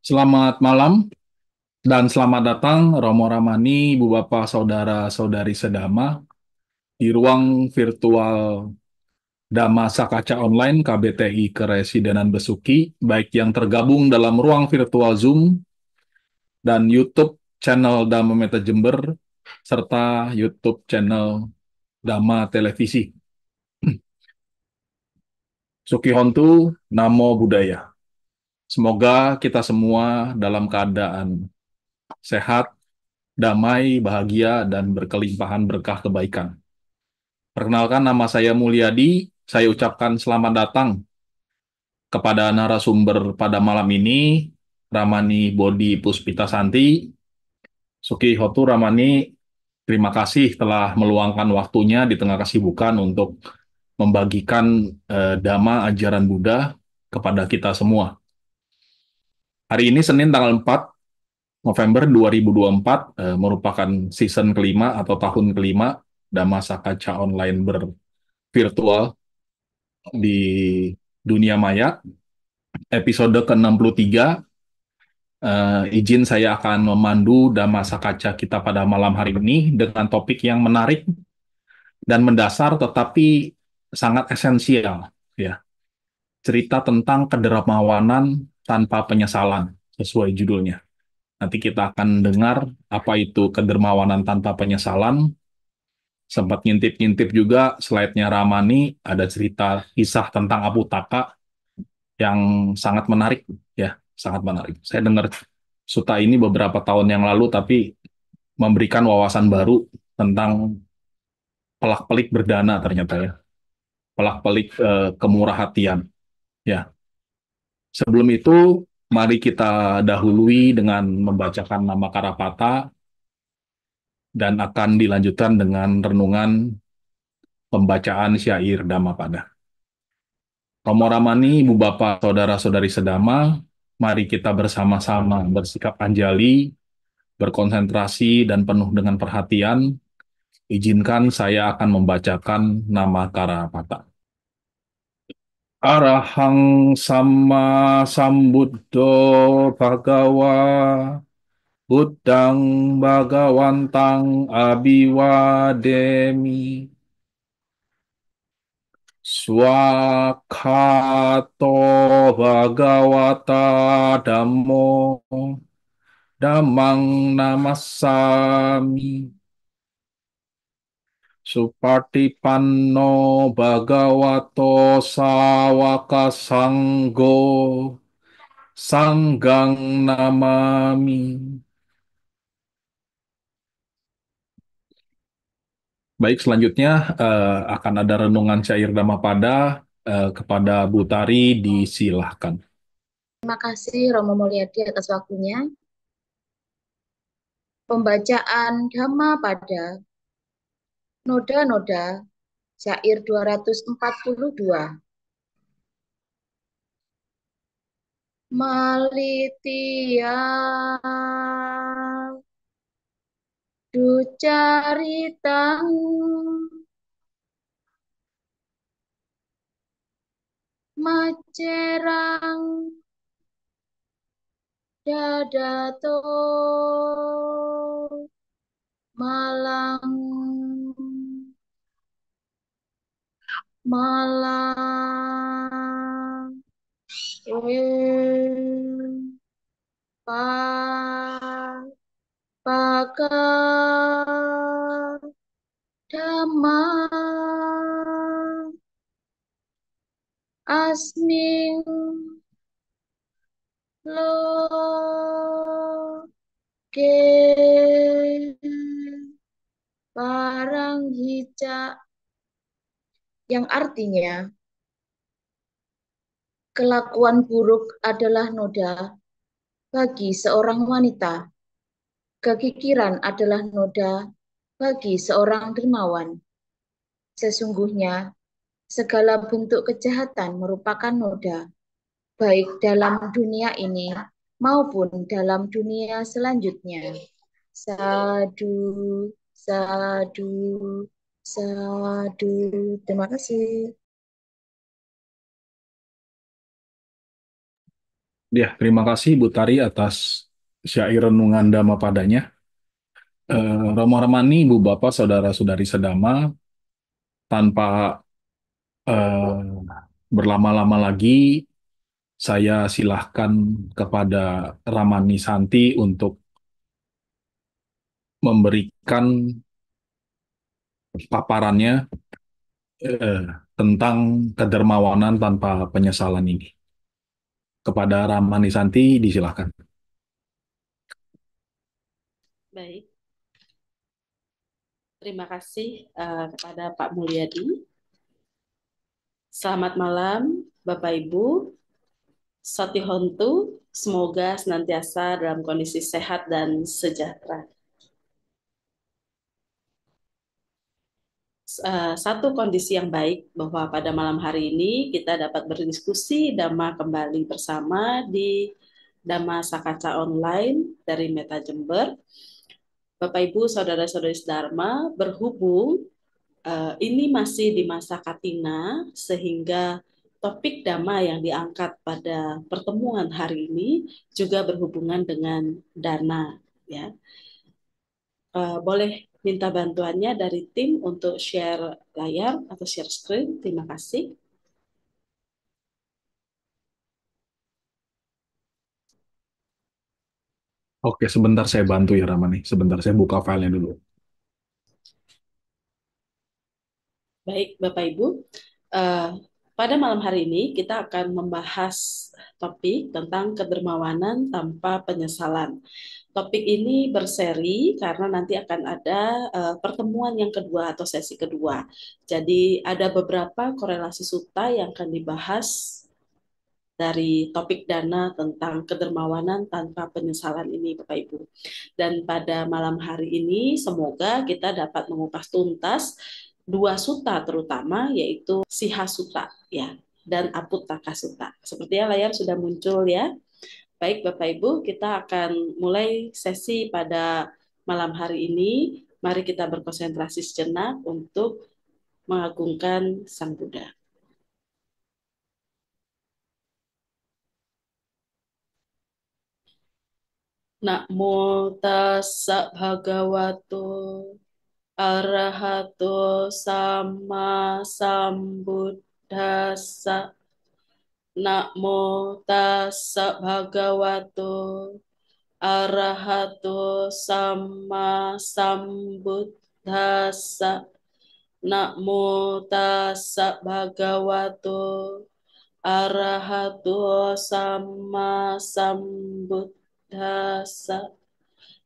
Selamat malam dan selamat datang Romo Ramani, Ibu Bapak, Saudara-saudari sedama di ruang virtual Dhamma Sakaca Online KBTI Keresidenan Besuki, baik yang tergabung dalam ruang virtual Zoom dan YouTube channel Dhamma Meta Jember serta YouTube channel Dhamma Televisi. Sukihontu, Namo Buddhaya. Semoga kita semua dalam keadaan sehat, damai, bahagia, dan berkelimpahan berkah kebaikan. Perkenalkan, nama saya Mulyadi. Saya ucapkan selamat datang kepada narasumber pada malam ini, Ramani Bodi Puspita Santi. Suki Hotu Ramani, terima kasih telah meluangkan waktunya di tengah kesibukan untuk membagikan Dhamma ajaran Buddha kepada kita semua. Hari ini Senin tanggal 4 November 2024 merupakan season kelima atau tahun kelima Dhamma Sakaca Online virtual di dunia maya, episode ke-63. Izin saya akan memandu Dhamma Sakaca kita pada malam hari ini dengan topik yang menarik dan mendasar tetapi sangat esensial, ya. Cerita tentang kedermawanan tanpa penyesalan sesuai judulnya. Nanti kita akan dengar apa itu kedermawanan tanpa penyesalan. Sempat ngintip-ngintip juga slide-nya Ramani, ada cerita kisah tentang Abu Taka yang sangat menarik, ya, sangat menarik. Saya dengar Suta ini beberapa tahun yang lalu, tapi memberikan wawasan baru tentang pelak-pelik berdana ternyata, ya, pelak-pelik kemurah hatian. Ya, sebelum itu mari kita dahului dengan membacakan nama Karapata dan akan dilanjutkan dengan renungan pembacaan syair Dhammapada. Romo Ramani, Ibu Bapak, Saudara-saudari sedama, mari kita bersama-sama bersikap anjali, berkonsentrasi, dan penuh dengan perhatian. Izinkan saya akan membacakan nama Karapata. Arahang Sama Sambuddho Bhagawa Buddhang Bhagawantang Abiwademi Swakato Bhagawata Dhammo Dhammang Namassami Supatipanno Bhagavato Sawaka Sanggo Sanggang Namami. Baik, selanjutnya akan ada renungan syair Dhammapada kepada Bu Tari, disilahkan. Terima kasih Romo Mulyadi atas waktunya. Pembacaan Dhammapada Noda-Noda Syair 242. Malitia ducaritang macerang dadato malang malang pa paka dhamma asming loke barang hijau, yang artinya kelakuan buruk adalah noda bagi seorang wanita, kekikiran adalah noda bagi seorang dermawan. Sesungguhnya segala bentuk kejahatan merupakan noda, baik dalam dunia ini maupun dalam dunia selanjutnya. Sadu, sadu, sadu. Terima kasih. Ya, terima kasih Bu Tari atas syair renungan Dhamma padanya. Romo Ramani, Ibu Bapak, Saudara-saudari sedama, tanpa eh, berlama-lama lagi, saya silahkan kepada Ramani Santi untuk memberikan paparannya eh, tentang kedermawanan tanpa penyesalan ini. Kepada Ramani Santi, disilahkan. Baik, terima kasih kepada Pak Mulyadi. Selamat malam, Bapak Ibu. Sotihontu, semoga senantiasa dalam kondisi sehat dan sejahtera. Satu kondisi yang baik bahwa pada malam hari ini kita dapat berdiskusi Dhamma kembali bersama di Dhamma Sakaca Online dari Meta Jember. Bapak Ibu, saudara-saudari Dharma, berhubung ini masih di masa Katina, sehingga topik Dhamma yang diangkat pada pertemuan hari ini juga berhubungan dengan dana. Ya, boleh minta bantuannya dari tim untuk share layar atau share screen. Terima kasih. Oke, sebentar saya bantu ya Ramani. Sebentar saya buka filenya dulu. Baik, Bapak Ibu. Uh, Pada malam hari ini kita akan membahas topik tentang kedermawanan tanpa penyesalan. Topik ini berseri karena nanti akan ada pertemuan yang kedua atau sesi kedua. Jadi ada beberapa korelasi sutta yang akan dibahas dari topik dana tentang kedermawanan tanpa penyesalan ini, Bapak Ibu. Dan pada malam hari ini semoga kita dapat mengupas tuntas dua sutta terutama, yaitu Siha Sutta ya dan Aputtaka Sutta. Sepertinya layar sudah muncul ya. Baik Bapak Ibu, kita akan mulai sesi pada malam hari ini. Mari kita berkonsentrasi sejenak untuk mengagungkan Sang Buddha. Namo tassa bhagavato arahato sama sambuddhassa. Namo tassa bhagavato arahato sama sambuddhassa. Namo tassa bhagavato arahato sama sambuddhassa.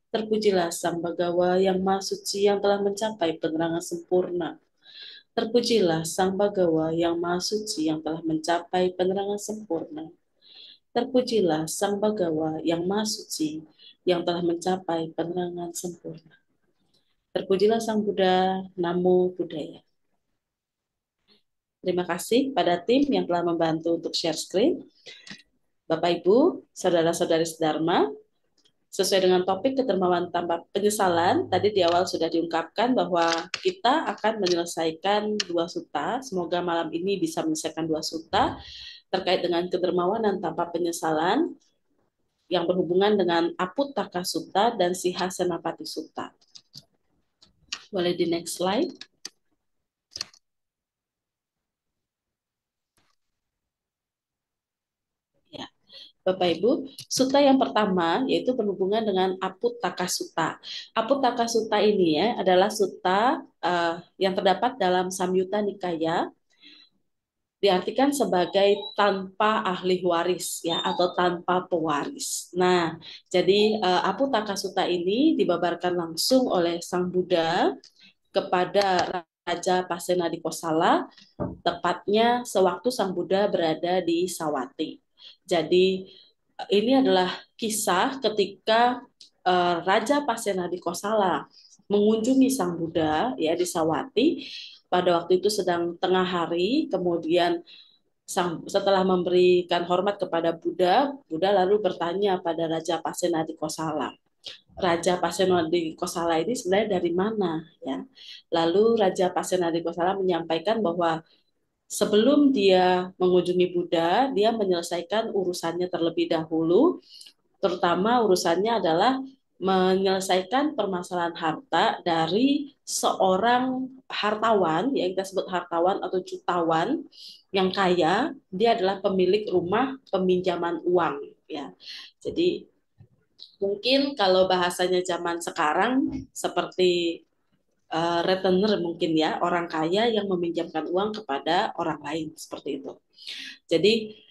Terpujilah Sang Bagawa yang Maha Suci yang telah mencapai penerangan sempurna. Terpujilah Sang Bagawa yang Maha Suci yang telah mencapai penerangan sempurna. Terpujilah Sang Bagawa yang Maha Suci yang telah mencapai penerangan sempurna. Terpujilah Sang Buddha, Namo Buddhaya. Terima kasih pada tim yang telah membantu untuk share screen. Bapak Ibu, saudara-saudari Dharma, sesuai dengan topik kedermawanan tanpa penyesalan, tadi di awal sudah diungkapkan bahwa kita akan menyelesaikan dua sutta. Semoga malam ini bisa menyelesaikan dua sutta terkait dengan kedermawanan tanpa penyesalan yang berhubungan dengan Aputtaka Sutta dan Sihasenapati Sutta. Boleh di next slide. Ya. Bapak Ibu, sutta yang pertama yaitu berhubungan dengan Aputtaka Sutta. Aputtaka Sutta ini ya adalah sutta yang terdapat dalam Samyutta Nikaya, diartikan sebagai tanpa ahli waris ya atau tanpa pewaris. Nah, jadi Aputtaka Sutta ini dibabarkan langsung oleh Sang Buddha kepada Raja Pasenadikosala, tepatnya sewaktu Sang Buddha berada di Sawati. Jadi ini adalah kisah ketika Raja Pasenadikosala mengunjungi Sang Buddha ya di Sawati. Pada waktu itu sedang tengah hari, kemudian setelah memberikan hormat kepada Buddha, Buddha lalu bertanya pada Raja Pasenadikosala. Raja Pasenadikosala ini sebenarnya dari mana ya? Lalu Raja Pasenadikosala menyampaikan bahwa sebelum dia mengunjungi Buddha, dia menyelesaikan urusannya terlebih dahulu, terutama urusannya adalah menyelesaikan permasalahan harta dari seorang hartawan, yang kita sebut hartawan atau jutawan yang kaya. Dia adalah pemilik rumah peminjaman uang, ya. Jadi mungkin kalau bahasanya zaman sekarang seperti retener mungkin ya, orang kaya yang meminjamkan uang kepada orang lain seperti itu. Jadi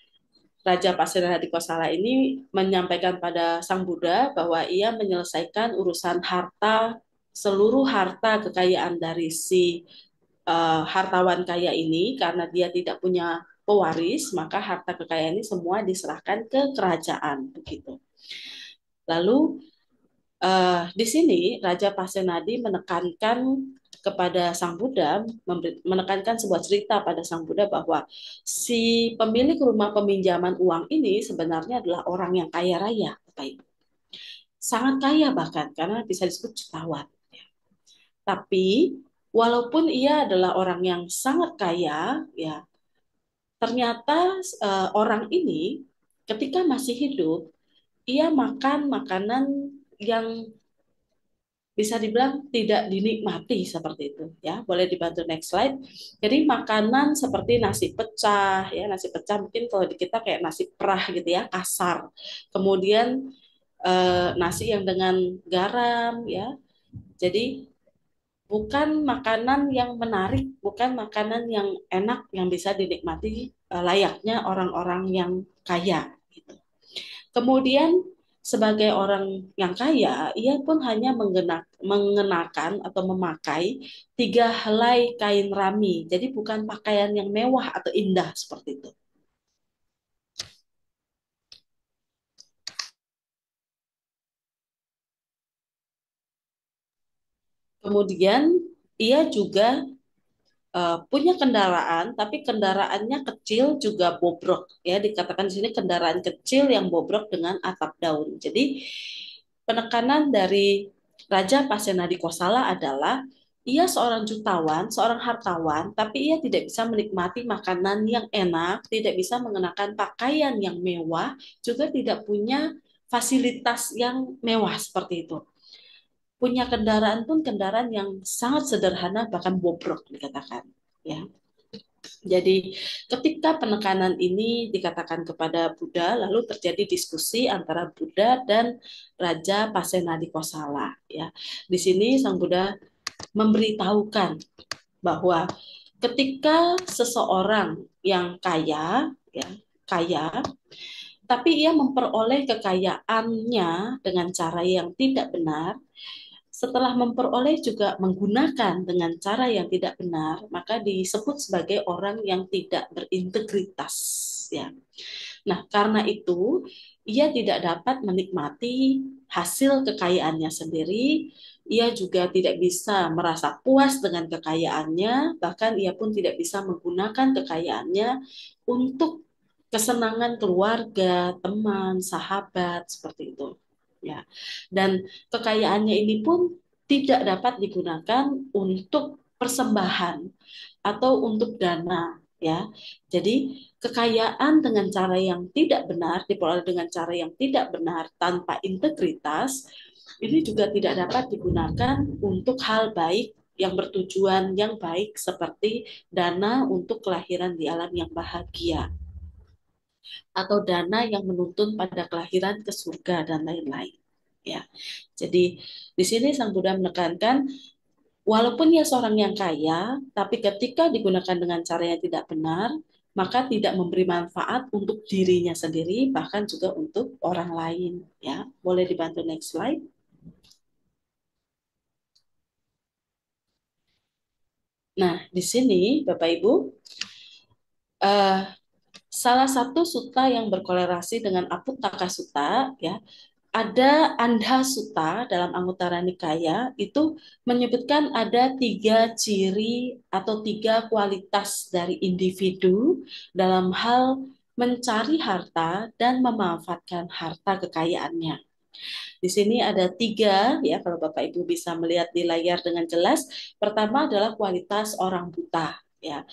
Raja Pasirahadikosala ini menyampaikan pada Sang Buddha bahwa ia menyelesaikan urusan harta, seluruh harta kekayaan dari si hartawan kaya ini, karena dia tidak punya pewaris, maka harta kekayaan ini semua diserahkan ke kerajaan begitu. Lalu di sini Raja Pasenadi menekankan kepada Sang Buddha, menekankan sebuah cerita pada Sang Buddha bahwa si pemilik rumah peminjaman uang ini sebenarnya adalah orang yang kaya raya, Bapak Ibu. Sangat kaya bahkan, karena bisa disebut jutawan. Tapi walaupun ia adalah orang yang sangat kaya, ya ternyata orang ini ketika masih hidup, ia makan makanan yang bisa dibilang tidak dinikmati seperti itu, ya. Boleh dibantu next slide. Jadi makanan seperti nasi pecah, ya, nasi pecah mungkin kalau di kita kayak nasi perah gitu ya, kasar. Kemudian nasi yang dengan garam, ya. Jadi bukan makanan yang menarik, bukan makanan yang enak yang bisa dinikmati layaknya orang-orang yang kaya gitu. Kemudian sebagai orang yang kaya, ia pun hanya mengenakan atau memakai 3 helai kain rami. Jadi bukan pakaian yang mewah atau indah seperti itu. Kemudian ia juga punya kendaraan, tapi kendaraannya kecil juga bobrok, ya, dikatakan di sini kendaraan kecil yang bobrok dengan atap daun. Jadi penekanan dari Raja Pasenadikosala adalah ia seorang jutawan, seorang hartawan, tapi ia tidak bisa menikmati makanan yang enak, tidak bisa mengenakan pakaian yang mewah, juga tidak punya fasilitas yang mewah seperti itu. Punya kendaraan pun kendaraan yang sangat sederhana, bahkan bobrok dikatakan, ya. Jadi ketika penekanan ini dikatakan kepada Buddha, lalu terjadi diskusi antara Buddha dan Raja Pasenadikosala, ya. Di sini Sang Buddha memberitahukan bahwa ketika seseorang yang kaya, ya, kaya, tapi ia memperoleh kekayaannya dengan cara yang tidak benar, setelah memperoleh juga menggunakan dengan cara yang tidak benar, maka disebut sebagai orang yang tidak berintegritas, ya. Nah, karena itu ia tidak dapat menikmati hasil kekayaannya sendiri, ia juga tidak bisa merasa puas dengan kekayaannya, bahkan ia pun tidak bisa menggunakan kekayaannya untuk kesenangan keluarga, teman, sahabat, seperti itu. Ya. Dan kekayaannya ini pun tidak dapat digunakan untuk persembahan atau untuk dana, ya. Jadi kekayaan dengan cara yang tidak benar, diperoleh dengan cara yang tidak benar tanpa integritas, ini juga tidak dapat digunakan untuk hal baik yang bertujuan yang baik seperti dana untuk kelahiran di alam yang bahagia atau dana yang menuntun pada kelahiran ke surga dan lain-lain. Ya, jadi di sini Sang Buddha menekankan walaupun ia seorang yang kaya, tapi ketika digunakan dengan cara yang tidak benar, maka tidak memberi manfaat untuk dirinya sendiri, bahkan juga untuk orang lain. Ya, boleh dibantu next slide. Nah, di sini Bapak Ibu, eh, salah satu sutta yang berkolerasi dengan Apputaka Sutta, ya, ada Andha Sutta dalam Anguttara Nikaya itu menyebutkan ada 3 ciri atau 3 kualitas dari individu dalam hal mencari harta dan memanfaatkan harta kekayaannya. Di sini ada 3, ya, kalau Bapak Ibu bisa melihat di layar dengan jelas. Pertama adalah kualitas orang buta. ya.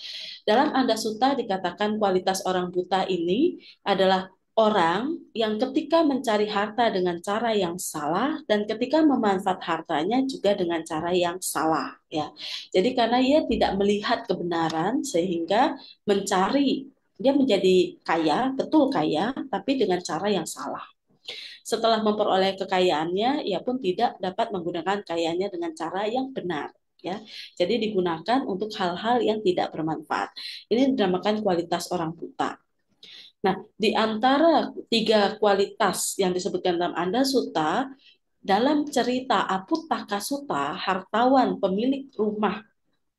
Dalam Anda Sutta dikatakan kualitas orang buta ini adalah orang yang ketika mencari harta dengan cara yang salah dan ketika memanfaat hartanya juga dengan cara yang salah, ya. Jadi karena ia tidak melihat kebenaran sehingga mencari, dia menjadi kaya, betul kaya, tapi dengan cara yang salah. Setelah memperoleh kekayaannya, ia pun tidak dapat menggunakan kekayaannya dengan cara yang benar, ya. Jadi digunakan untuk hal-hal yang tidak bermanfaat. Ini dinamakan kualitas orang buta. Nah, di antara tiga kualitas yang disebutkan dalam Anda Sutta, dalam cerita Aputaka Sutta, hartawan pemilik rumah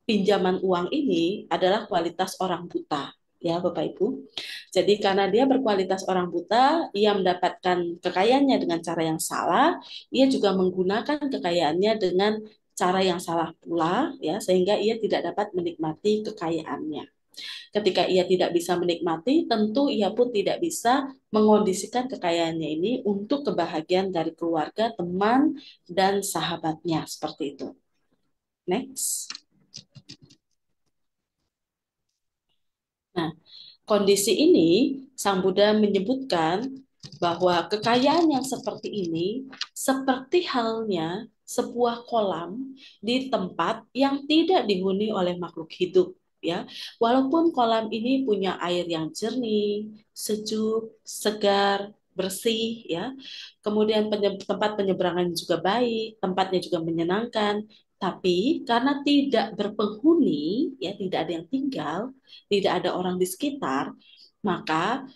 pinjaman uang ini adalah kualitas orang buta, ya Bapak Ibu. Jadi karena dia berkualitas orang buta, ia mendapatkan kekayaannya dengan cara yang salah, ia juga menggunakan kekayaannya dengan cara yang salah pula, ya, sehingga ia tidak dapat menikmati kekayaannya. Ketika ia tidak bisa menikmati, tentu ia pun tidak bisa mengondisikan kekayaannya ini untuk kebahagiaan dari keluarga, teman, dan sahabatnya, seperti itu. Next. Nah, kondisi ini, Sang Buddha menyebutkan bahwa kekayaan yang seperti ini seperti halnya sebuah kolam di tempat yang tidak dihuni oleh makhluk hidup, ya. Walaupun kolam ini punya air yang jernih, sejuk, segar, bersih, ya. Kemudian tempat penyeberangan juga baik, tempatnya juga menyenangkan, tapi karena tidak berpenghuni, ya, tidak ada yang tinggal, tidak ada orang di sekitar, maka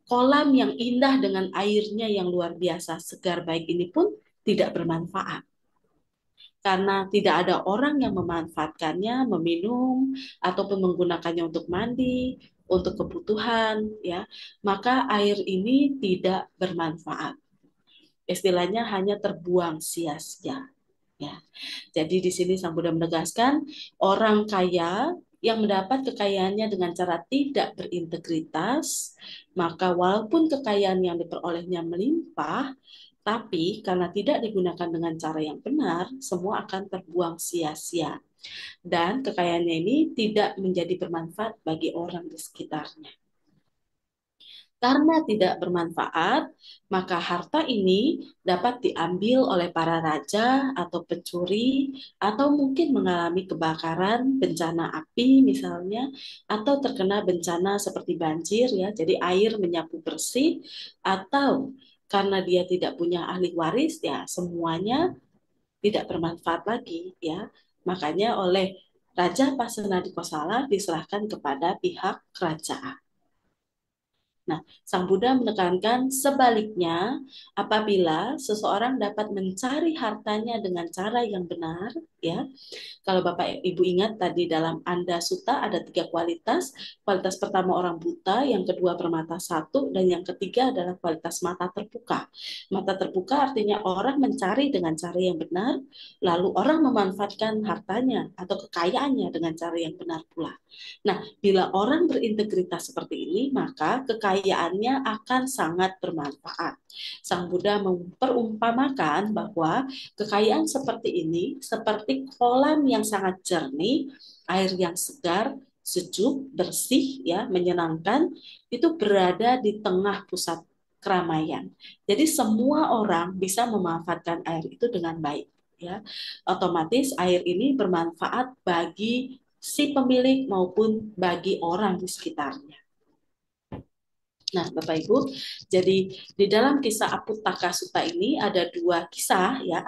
kolam yang indah dengan airnya yang luar biasa segar baik ini pun tidak bermanfaat. Karena tidak ada orang yang memanfaatkannya, meminum, ataupun menggunakannya untuk mandi, untuk kebutuhan, ya, maka air ini tidak bermanfaat. Istilahnya hanya terbuang sia-sia. Ya. Jadi di sini Sang Buddha menegaskan orang kaya yang mendapat kekayaannya dengan cara tidak berintegritas, maka walaupun kekayaan yang diperolehnya melimpah, tapi karena tidak digunakan dengan cara yang benar, semua akan terbuang sia-sia. Dan kekayaannya ini tidak menjadi bermanfaat bagi orang di sekitarnya. Karena tidak bermanfaat, maka harta ini dapat diambil oleh para raja atau pencuri, atau mungkin mengalami kebakaran, bencana api misalnya, atau terkena bencana seperti banjir, ya, jadi air menyapu bersih, atau karena dia tidak punya ahli waris, ya semuanya tidak bermanfaat lagi, ya. Makanya oleh Raja Pasenadikosala diserahkan kepada pihak kerajaan. Nah, Sang Buddha menekankan sebaliknya, apabila seseorang dapat mencari hartanya dengan cara yang benar, ya. Kalau Bapak Ibu ingat tadi dalam Anda Sutta ada tiga kualitas. Kualitas pertama orang buta, yang kedua bermata satu, dan yang ketiga adalah kualitas mata terbuka. Mata terbuka artinya orang mencari dengan cara yang benar, lalu orang memanfaatkan hartanya atau kekayaannya dengan cara yang benar pula. Nah, bila orang berintegritas seperti ini, maka kekayaannya akan sangat bermanfaat. Sang Buddha memperumpamakan bahwa kekayaan seperti ini seperti kolam yang sangat jernih, air yang segar, sejuk, bersih, ya, menyenangkan, itu berada di tengah pusat keramaian. Jadi semua orang bisa memanfaatkan air itu dengan baik, ya. Otomatis air ini bermanfaat bagi si pemilik maupun bagi orang di sekitarnya. Nah, Bapak Ibu, jadi di dalam kisah Aputaka Sutta ini ada dua kisah, ya,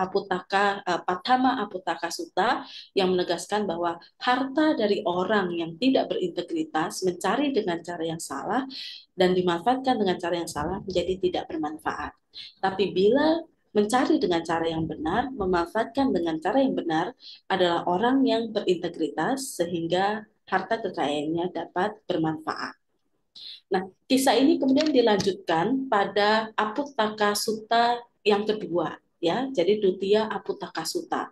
Patama Aputaka Sutta yang menegaskan bahwa harta dari orang yang tidak berintegritas mencari dengan cara yang salah dan dimanfaatkan dengan cara yang salah menjadi tidak bermanfaat. Tapi bila mencari dengan cara yang benar, memanfaatkan dengan cara yang benar adalah orang yang berintegritas sehingga harta kekayaannya dapat bermanfaat. Nah, kisah ini kemudian dilanjutkan pada Aputaka Sutta yang kedua, ya. Jadi Duttiya Aputaka Sutta.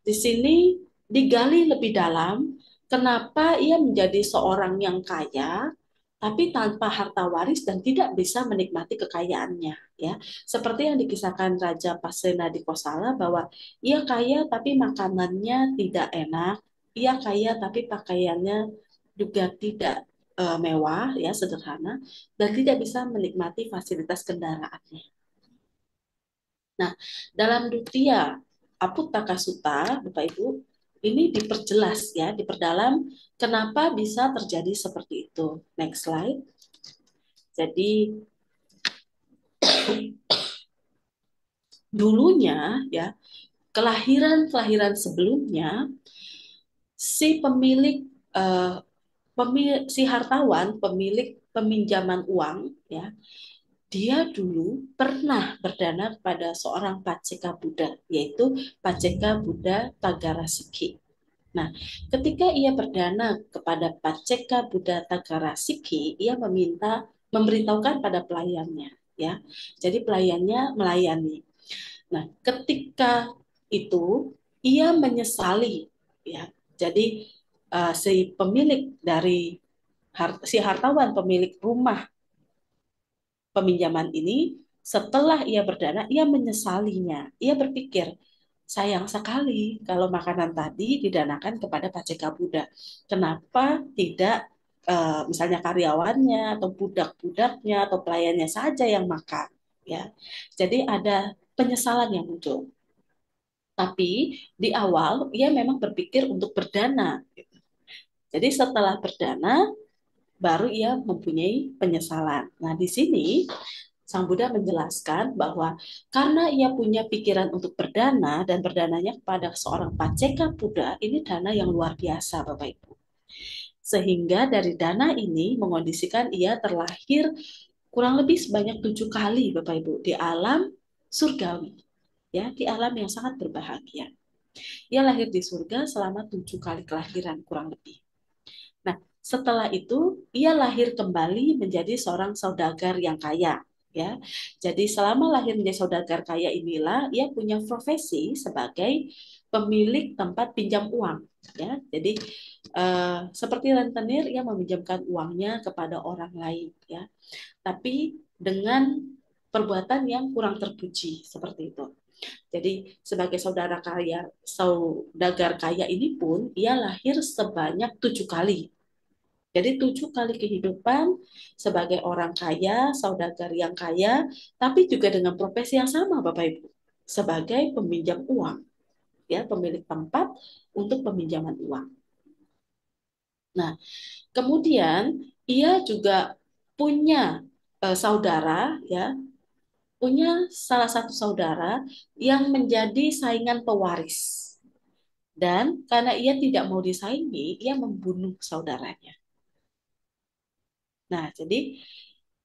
Di sini digali lebih dalam kenapa ia menjadi seorang yang kaya tapi tanpa harta waris dan tidak bisa menikmati kekayaannya, ya. Seperti yang dikisahkan Raja Pasenadikosala bahwa ia kaya tapi makanannya tidak enak, ia kaya tapi pakaiannya juga tidak mewah, ya sederhana, dan tidak bisa menikmati fasilitas kendaraannya. Nah, dalam Dutia Aputaka Sutta, Bapak Ibu, ini diperjelas ya, diperdalam kenapa bisa terjadi seperti itu. Next slide. Jadi dulunya ya, kelahiran sebelumnya si pemilik eh, si hartawan, pemilik peminjaman uang ya, dia dulu pernah berdana kepada seorang Paceka Buddha, yaitu Paceka Buddha Tagarasiki. Nah, ketika ia berdana kepada Paceka Buddha Tagarasiki, ia memberitahukan pada pelayannya, ya. Jadi pelayannya melayani. Nah, ketika itu ia menyesali, ya. Jadi si pemilik dari si hartawan pemilik rumah peminjaman ini, setelah ia berdana, ia menyesalinya. Ia berpikir, sayang sekali kalau makanan tadi didanakan kepada Paceka Buddha. Kenapa tidak misalnya karyawannya atau budak-budaknya atau pelayannya saja yang makan, ya. Jadi ada penyesalan yang muncul. Tapi di awal ia memang berpikir untuk berdana. Jadi setelah berdana baru ia mempunyai penyesalan. Nah, di sini Sang Buddha menjelaskan bahwa karena ia punya pikiran untuk berdana dan berdananya kepada seorang Paceka Buddha, ini dana yang luar biasa, Bapak Ibu. Sehingga dari dana ini mengondisikan ia terlahir kurang lebih sebanyak 7 kali, Bapak Ibu, di alam surgawi, ya, di alam yang sangat berbahagia. Ia lahir di surga selama 7 kali kelahiran kurang lebih. Nah, setelah itu ia lahir kembali menjadi seorang saudagar yang kaya, ya. Jadi selama lahir menjadi saudagar kaya inilah ia punya profesi sebagai pemilik tempat pinjam uang, ya. Jadi seperti rentenir ia meminjamkan uangnya kepada orang lain, ya. Tapi dengan perbuatan yang kurang terpuji seperti itu. Jadi sebagai saudagar kaya ini pun ia lahir sebanyak 7 kali. Jadi 7 kali kehidupan sebagai orang kaya, saudagar yang kaya, tapi juga dengan profesi yang sama, Bapak Ibu, sebagai peminjam uang, ya, pemilik tempat untuk peminjaman uang. Nah, kemudian ia juga punya saudara, ya, punya salah satu saudara yang menjadi saingan pewaris. Dan karena ia tidak mau disaingi, ia membunuh saudaranya. Nah, jadi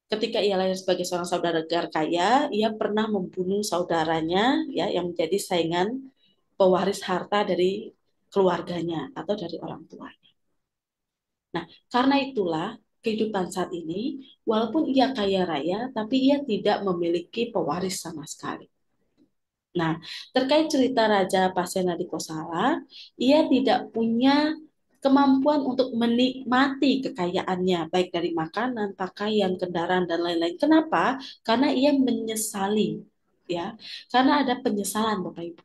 ketika ia lahir sebagai seorang saudagar kaya, ia pernah membunuh saudaranya, ya, yang menjadi saingan pewaris harta dari keluarganya atau dari orang tuanya. Nah, karena itulah kehidupan saat ini, walaupun ia kaya raya, tapi ia tidak memiliki pewaris sama sekali. Nah, terkait cerita Raja Pasenadi Kosala, ia tidak punya kemampuan untuk menikmati kekayaannya, baik dari makanan, pakaian, kendaraan, dan lain-lain. Kenapa? Karena ia menyesali, ya, karena ada penyesalan, Bapak Ibu.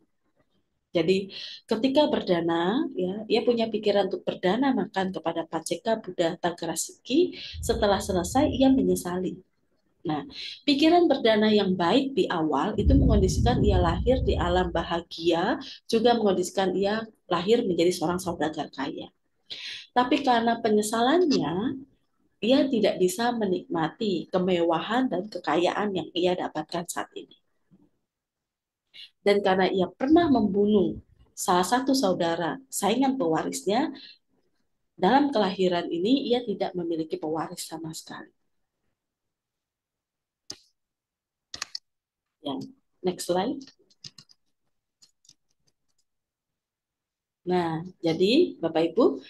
Jadi ketika berdana, ya, ia punya pikiran untuk berdana makan kepada Paceka Buddha Tagarasiki. Setelah selesai, ia menyesali. Nah, pikiran berdana yang baik di awal itu mengondisikan ia lahir di alam bahagia, juga mengondisikan ia lahir menjadi seorang saudagar kaya. Tapi karena penyesalannya, ia tidak bisa menikmati kemewahan dan kekayaan yang ia dapatkan saat ini. Dan karena ia pernah membunuh salah satu saudara saingan pewarisnya, dalam kelahiran ini ia tidak memiliki pewaris sama sekali. Yang next slide. Nah, jadi Bapak Ibu,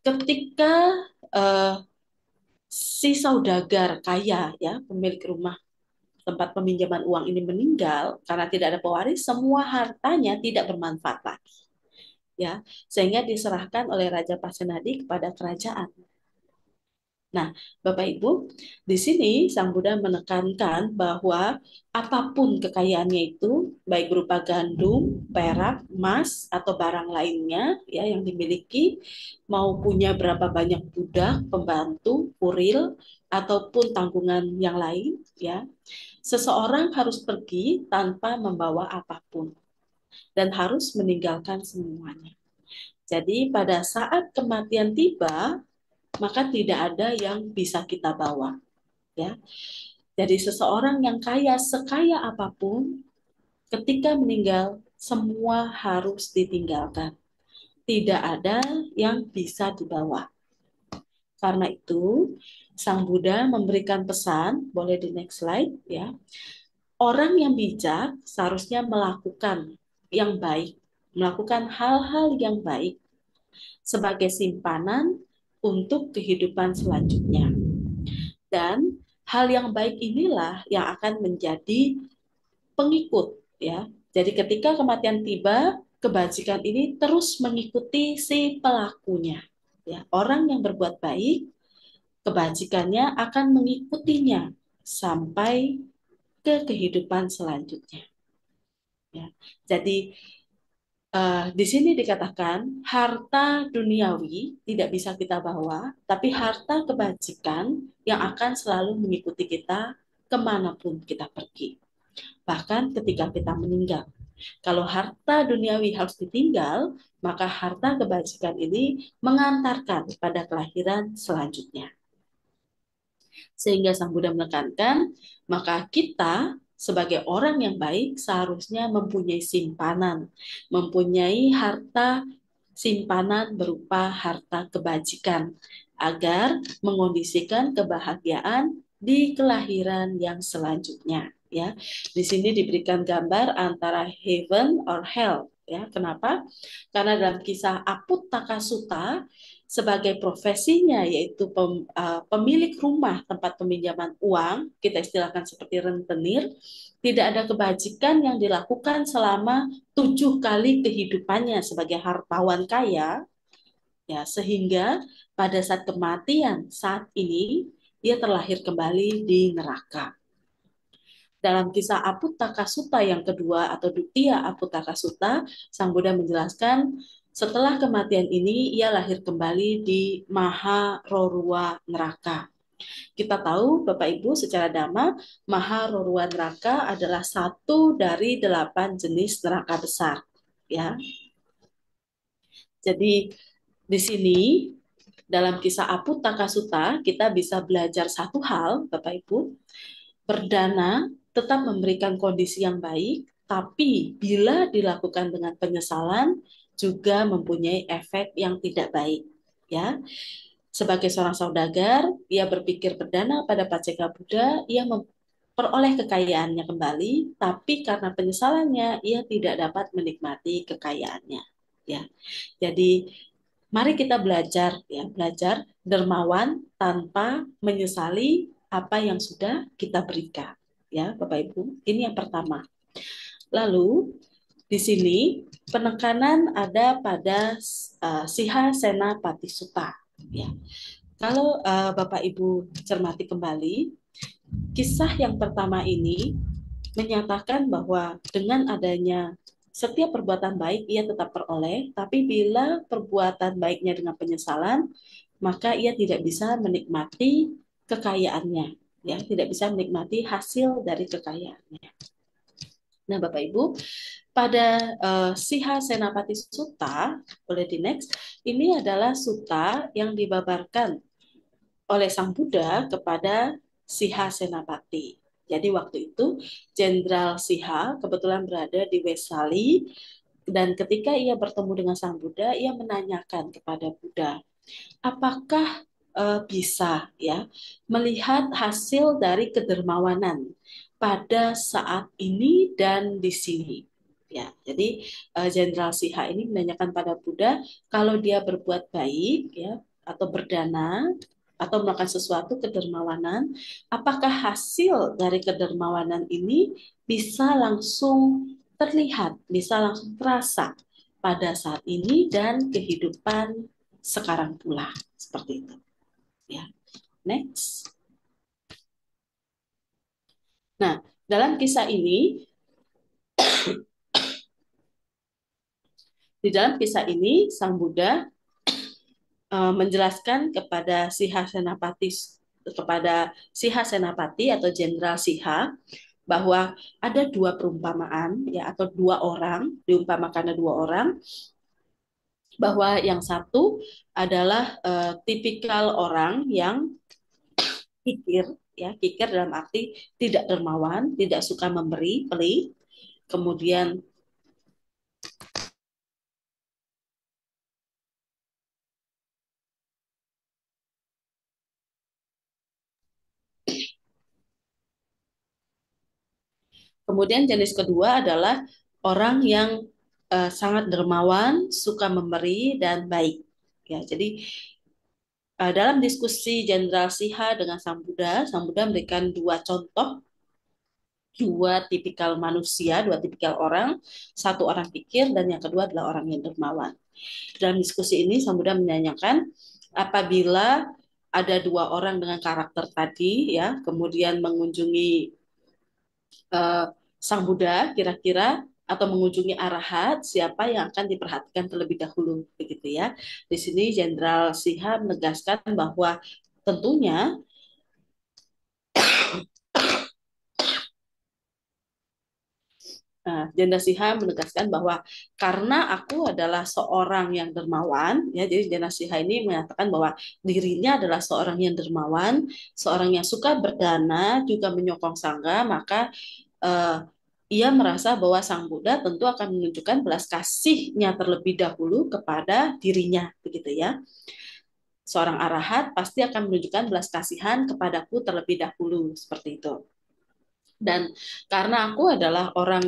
ketika uh, si saudagar kaya, ya, pemilik rumah tempat peminjaman uang ini meninggal karena tidak ada pewaris, semua hartanya tidak bermanfaat lagi, ya, sehingga diserahkan oleh Raja Pasenadi kepada kerajaan. Nah, Bapak Ibu, di sini Sang Buddha menekankan bahwa apapun kekayaannya itu, baik berupa gandum, perak, emas, atau barang lainnya ya yang dimiliki, mau punya berapa banyak budak, pembantu, kurir, ataupun tanggungan yang lain, ya, seseorang harus pergi tanpa membawa apapun dan harus meninggalkan semuanya. Jadi pada saat kematian tiba, maka tidak ada yang bisa kita bawa, ya. Jadi seseorang yang kaya sekaya apapun, ketika meninggal semua harus ditinggalkan. Tidak ada yang bisa dibawa. Karena itu, Sang Buddha memberikan pesan, boleh di next slide ya. Orang yang bijak seharusnya melakukan yang baik, melakukan hal-hal yang baik sebagai simpanan untuk kehidupan selanjutnya. Dan hal yang baik inilah yang akan menjadi pengikut ya. Jadi ketika kematian tiba, kebajikan ini terus mengikuti si pelakunya. Ya, orang yang berbuat baik, kebajikannya akan mengikutinya sampai ke kehidupan selanjutnya. Ya. Jadi di sini dikatakan harta duniawi tidak bisa kita bawa, tapi harta kebajikan yang akan selalu mengikuti kita kemanapun kita pergi. Bahkan ketika kita meninggal. Kalau harta duniawi harus ditinggal, maka harta kebajikan ini mengantarkan pada kelahiran selanjutnya. Sehingga Sang Buddha menekankan, maka kita sebagai orang yang baik seharusnya mempunyai simpanan, mempunyai harta simpanan berupa harta kebajikan agar mengondisikan kebahagiaan di kelahiran yang selanjutnya. Ya, di sini diberikan gambar antara heaven or hell. Ya, kenapa? Karena dalam kisah Aputtaka Sutta sebagai profesinya yaitu pemilik rumah tempat peminjaman uang, kita istilahkan seperti rentenir, tidak ada kebajikan yang dilakukan selama 7 kali kehidupannya sebagai hartawan kaya, ya sehingga pada saat kematian saat ini ia terlahir kembali di neraka. Dalam kisah Aputtaka Sutta yang kedua atau Duttiya Aputtaka Sutta, Sang Buddha menjelaskan setelah kematian ini ia lahir kembali di Maharorua neraka. Kita tahu Bapak Ibu secara dhamma, Maharorua neraka adalah satu dari 8 jenis neraka besar. Ya, jadi di sini dalam kisah Aputtaka Sutta kita bisa belajar satu hal, Bapak Ibu. Perdana tetap memberikan kondisi yang baik, tapi bila dilakukan dengan penyesalan juga mempunyai efek yang tidak baik. Ya, sebagai seorang saudagar, ia berpikir perdana pada Paceka Buddha, ia memperoleh kekayaannya kembali, tapi karena penyesalannya ia tidak dapat menikmati kekayaannya. Ya, jadi mari kita belajar ya, belajar dermawan tanpa menyesali apa yang sudah kita berikan. Ya, Bapak Ibu, ini yang pertama. Lalu di sini penekanan ada pada Siha Sena Pati Sutta. Ya. Kalau Bapak Ibu cermati kembali, kisah yang pertama ini menyatakan bahwa dengan adanya setiap perbuatan baik ia tetap peroleh, tapi bila perbuatan baiknya dengan penyesalan, maka ia tidak bisa menikmati kekayaannya, ya, tidak bisa menikmati hasil dari kekayaannya. Nah, Bapak Ibu, pada Siha Senapati Sutta, boleh di next, ini adalah sutta yang dibabarkan oleh Sang Buddha kepada Siha Senapati. Jadi waktu itu Jenderal Siha kebetulan berada di Wesali dan ketika ia bertemu dengan Sang Buddha, ia menanyakan kepada Buddha, apakah bisa ya melihat hasil dari kedermawanan pada saat ini dan di sini. Ya, jadi Jenderal Siha ini menanyakan pada Buddha kalau dia berbuat baik ya atau berdana atau melakukan sesuatu kedermawanan, apakah hasil dari kedermawanan ini bisa langsung terlihat, bisa langsung terasa pada saat ini dan kehidupan sekarang pula, seperti itu. Ya. Next. Nah, dalam kisah ini, di dalam kisah ini, Sang Buddha menjelaskan kepada Siha Senapati atau Jenderal Siha bahwa ada dua perumpamaan ya atau dua orang diumpamakan ada dua orang bahwa yang satu adalah tipikal orang yang kikir ya kikir dalam arti tidak dermawan tidak suka memberi pelit kemudian Kemudian jenis kedua adalah orang yang sangat dermawan, suka memberi dan baik. Ya, jadi dalam diskusi Jenderal Siha dengan Sang Buddha memberikan dua contoh, dua tipikal manusia, dua tipikal orang, satu orang pikir dan yang kedua adalah orang yang dermawan. Dalam diskusi ini Sang Buddha menanyakan apabila ada dua orang dengan karakter tadi, ya, kemudian mengunjungi uh, Sang Buddha kira-kira atau mengunjungi arahat siapa yang akan diperhatikan terlebih dahulu begitu ya. Di sini Jenderal Siha menegaskan bahwa tentunya Jenderal Siha menegaskan bahwa karena aku adalah seorang yang dermawan, ya, jadi Jenderal Siha ini mengatakan bahwa dirinya adalah seorang yang dermawan, seorang yang suka berdana, juga menyokong sangga, maka uh, ia merasa bahwa Sang Buddha tentu akan menunjukkan belas kasihnya terlebih dahulu kepada dirinya, begitu ya. Seorang arahat pasti akan menunjukkan belas kasihan kepadaku terlebih dahulu, seperti itu. Dan karena aku adalah orang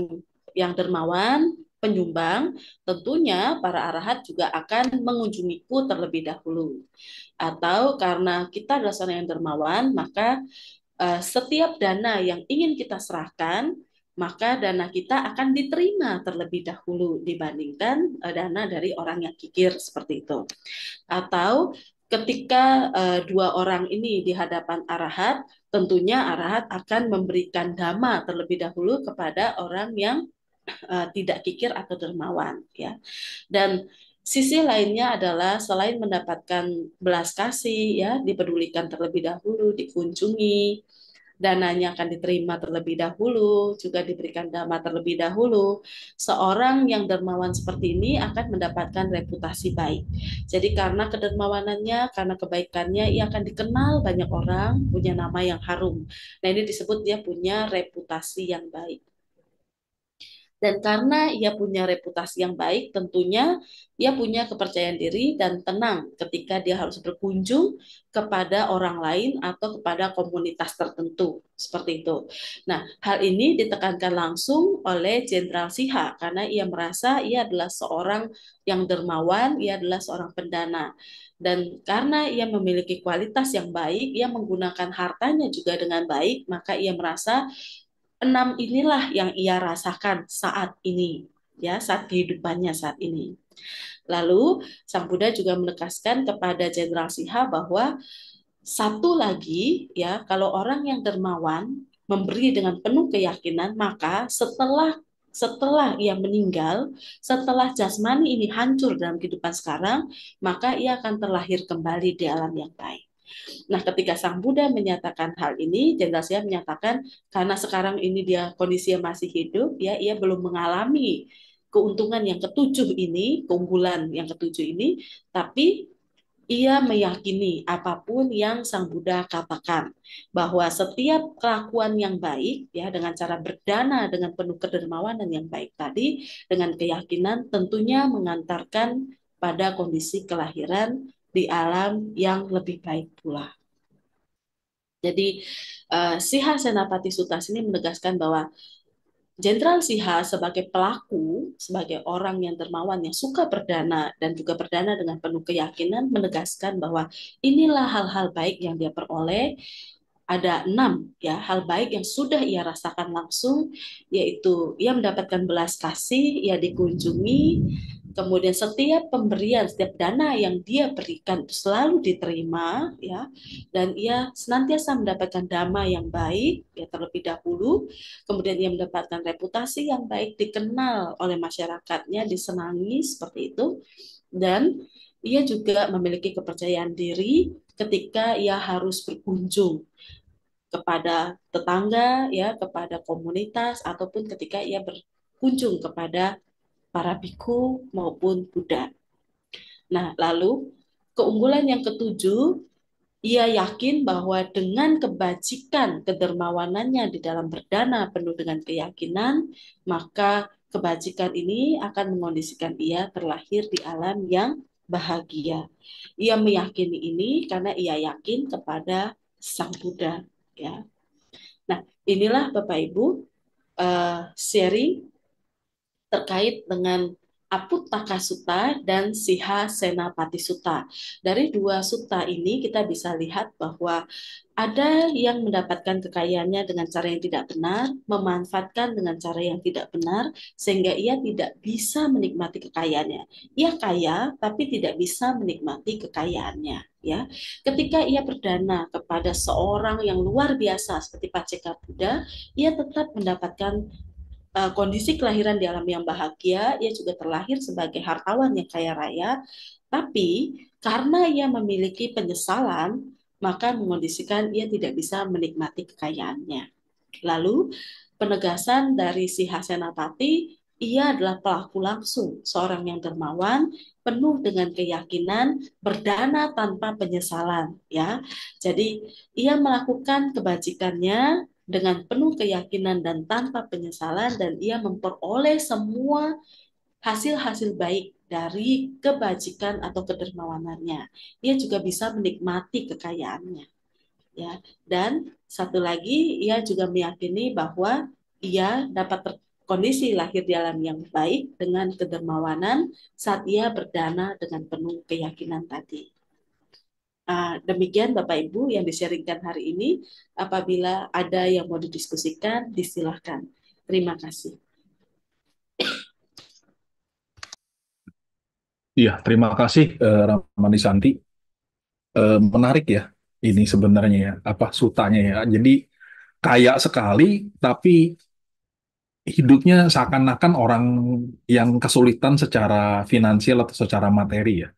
yang dermawan, penyumbang, tentunya para arahat juga akan mengunjungiku terlebih dahulu. Atau karena kita adalah seorang yang dermawan, maka setiap dana yang ingin kita serahkan, maka dana kita akan diterima terlebih dahulu dibandingkan dana dari orang yang kikir seperti itu. Atau ketika dua orang ini di hadapan arahat, tentunya arahat akan memberikan dhamma terlebih dahulu kepada orang yang tidak kikir atau dermawan, ya. Dan sisi lainnya adalah selain mendapatkan belas kasih, ya, dipedulikan terlebih dahulu, dikunjungi, dananya akan diterima terlebih dahulu, juga diberikan dhamma terlebih dahulu. Seorang yang dermawan seperti ini akan mendapatkan reputasi baik. Jadi karena kedermawanannya, karena kebaikannya, ia akan dikenal banyak orang, punya nama yang harum. Nah, ini disebut dia punya reputasi yang baik. Dan karena ia punya reputasi yang baik, tentunya ia punya kepercayaan diri dan tenang ketika dia harus berkunjung kepada orang lain atau kepada komunitas tertentu. Seperti itu. Nah, hal ini ditekankan langsung oleh Jenderal Siha karena ia merasa ia adalah seorang yang dermawan, ia adalah seorang pendana. Dan karena ia memiliki kualitas yang baik, ia menggunakan hartanya juga dengan baik, maka ia merasa enam inilah yang ia rasakan saat ini, ya, saat kehidupannya saat ini. Lalu Sang Buddha juga menegaskan kepada Jenderal Siha bahwa satu lagi, ya, kalau orang yang dermawan memberi dengan penuh keyakinan, maka setelah ia meninggal, setelah jasmani ini hancur dalam kehidupan sekarang, maka ia akan terlahir kembali di alam yang baik. Nah, ketika Sang Buddha menyatakan hal ini, Jenderal Siha menyatakan karena sekarang ini dia kondisinya masih hidup, ya, ia belum mengalami keuntungan yang ketujuh ini, keunggulan yang ketujuh ini, tapi ia meyakini apapun yang Sang Buddha katakan, bahwa setiap kelakuan yang baik, ya, dengan cara berdana dengan penuh kedermawanan yang baik tadi, dengan keyakinan tentunya mengantarkan pada kondisi kelahiran di alam yang lebih baik pula. Jadi Siha Senapati Sutta ini menegaskan bahwa Jenderal Siha sebagai pelaku, sebagai orang yang dermawan, yang suka berdana dan juga berdana dengan penuh keyakinan, menegaskan bahwa inilah hal-hal baik yang dia peroleh. Ada 6 ya hal baik yang sudah ia rasakan langsung, yaitu ia mendapatkan belas kasih, ia dikunjungi, Kemudian setiap pemberian, setiap dana yang dia berikan itu selalu diterima, ya, dan ia senantiasa mendapatkan dhamma yang baik, ya terlebih dahulu. Kemudian ia mendapatkan reputasi yang baik, dikenal oleh masyarakatnya, disenangi seperti itu, dan ia juga memiliki kepercayaan diri ketika ia harus berkunjung kepada tetangga, ya, kepada komunitas, ataupun ketika ia berkunjung kepada para biku maupun Buddha. Nah, lalu keunggulan yang ketujuh, ia yakin bahwa dengan kebajikan kedermawanannya di dalam berdana penuh dengan keyakinan, maka kebajikan ini akan mengondisikan ia terlahir di alam yang bahagia. Ia meyakini ini karena ia yakin kepada Sang Buddha. Ya. Nah, inilah Bapak Ibu sharing terkait dengan Aputaka Sutta dan Siha Senapati Sutta. Dari dua sutta ini kita bisa lihat bahwa ada yang mendapatkan kekayaannya dengan cara yang tidak benar, memanfaatkan dengan cara yang tidak benar, sehingga ia tidak bisa menikmati kekayaannya. Ia kaya, tapi tidak bisa menikmati kekayaannya. Ya, ketika ia berdana kepada seorang yang luar biasa seperti Paceka Buddha, ia tetap mendapatkan kondisi kelahiran di alam yang bahagia, ia juga terlahir sebagai hartawan yang kaya raya, tapi karena ia memiliki penyesalan, maka mengondisikan ia tidak bisa menikmati kekayaannya. Lalu penegasan dari si Hasenapati, ia adalah pelaku langsung, seorang yang dermawan, penuh dengan keyakinan, berdana tanpa penyesalan, ya. Jadi ia melakukan kebajikannya dengan penuh keyakinan dan tanpa penyesalan, dan ia memperoleh semua hasil-hasil baik dari kebajikan atau kedermawanannya. Ia juga bisa menikmati kekayaannya, ya. Dan satu lagi, ia juga meyakini bahwa ia dapat kondisi lahir di alam yang baik dengan kedermawanan saat ia berdana dengan penuh keyakinan tadi. Demikian Bapak Ibu yang di-sharingkan hari ini. Apabila ada yang mau didiskusikan, disilahkan. Terima kasih. Iya, terima kasih Ramani Santi. Menarik ya ini sebenarnya ya, apa sutanya ya. Jadi kaya sekali, tapi hidupnya seakan-akan orang yang kesulitan secara finansial atau secara materi ya.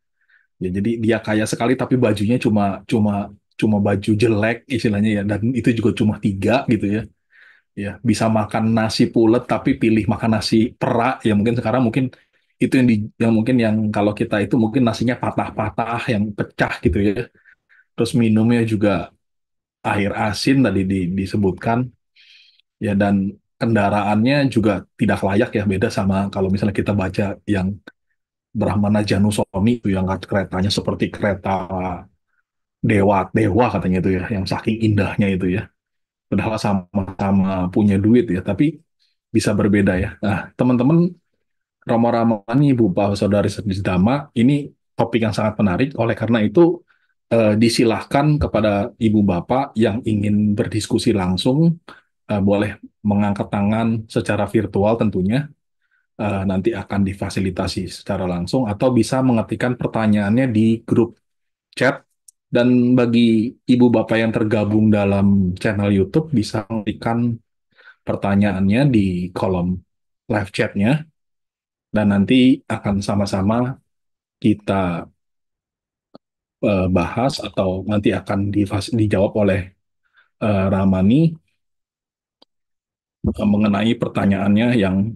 Ya, jadi dia kaya sekali tapi bajunya cuma cuma cuma baju jelek istilahnya ya, dan itu juga cuma tiga gitu ya. Ya, bisa makan nasi pulet tapi pilih makan nasi perak ya, mungkin sekarang mungkin itu yang mungkin yang kalau kita itu mungkin nasinya patah-patah yang pecah gitu ya. Terus minumnya juga air asin tadi disebutkan ya, dan kendaraannya juga tidak layak ya, beda sama kalau misalnya kita baca yang Brahmana Janusoni itu yang keretanya seperti kereta dewa dewa katanya itu ya, yang saking indahnya itu ya. Padahal sama-sama punya duit ya, tapi bisa berbeda ya. Nah, teman-teman, Rama-Rama ini Ibu Bapak Saudari Dhamma, ini topik yang sangat menarik. Oleh karena itu, disilahkan kepada Ibu Bapak yang ingin berdiskusi langsung, boleh mengangkat tangan secara virtual tentunya. Nanti akan difasilitasi secara langsung, atau bisa mengetikkan pertanyaannya di grup chat. Dan bagi Ibu Bapak yang tergabung dalam channel YouTube, bisa mengetikkan pertanyaannya di kolom live chatnya, dan nanti akan sama-sama kita bahas atau nanti akan dijawab oleh Ramani mengenai pertanyaannya yang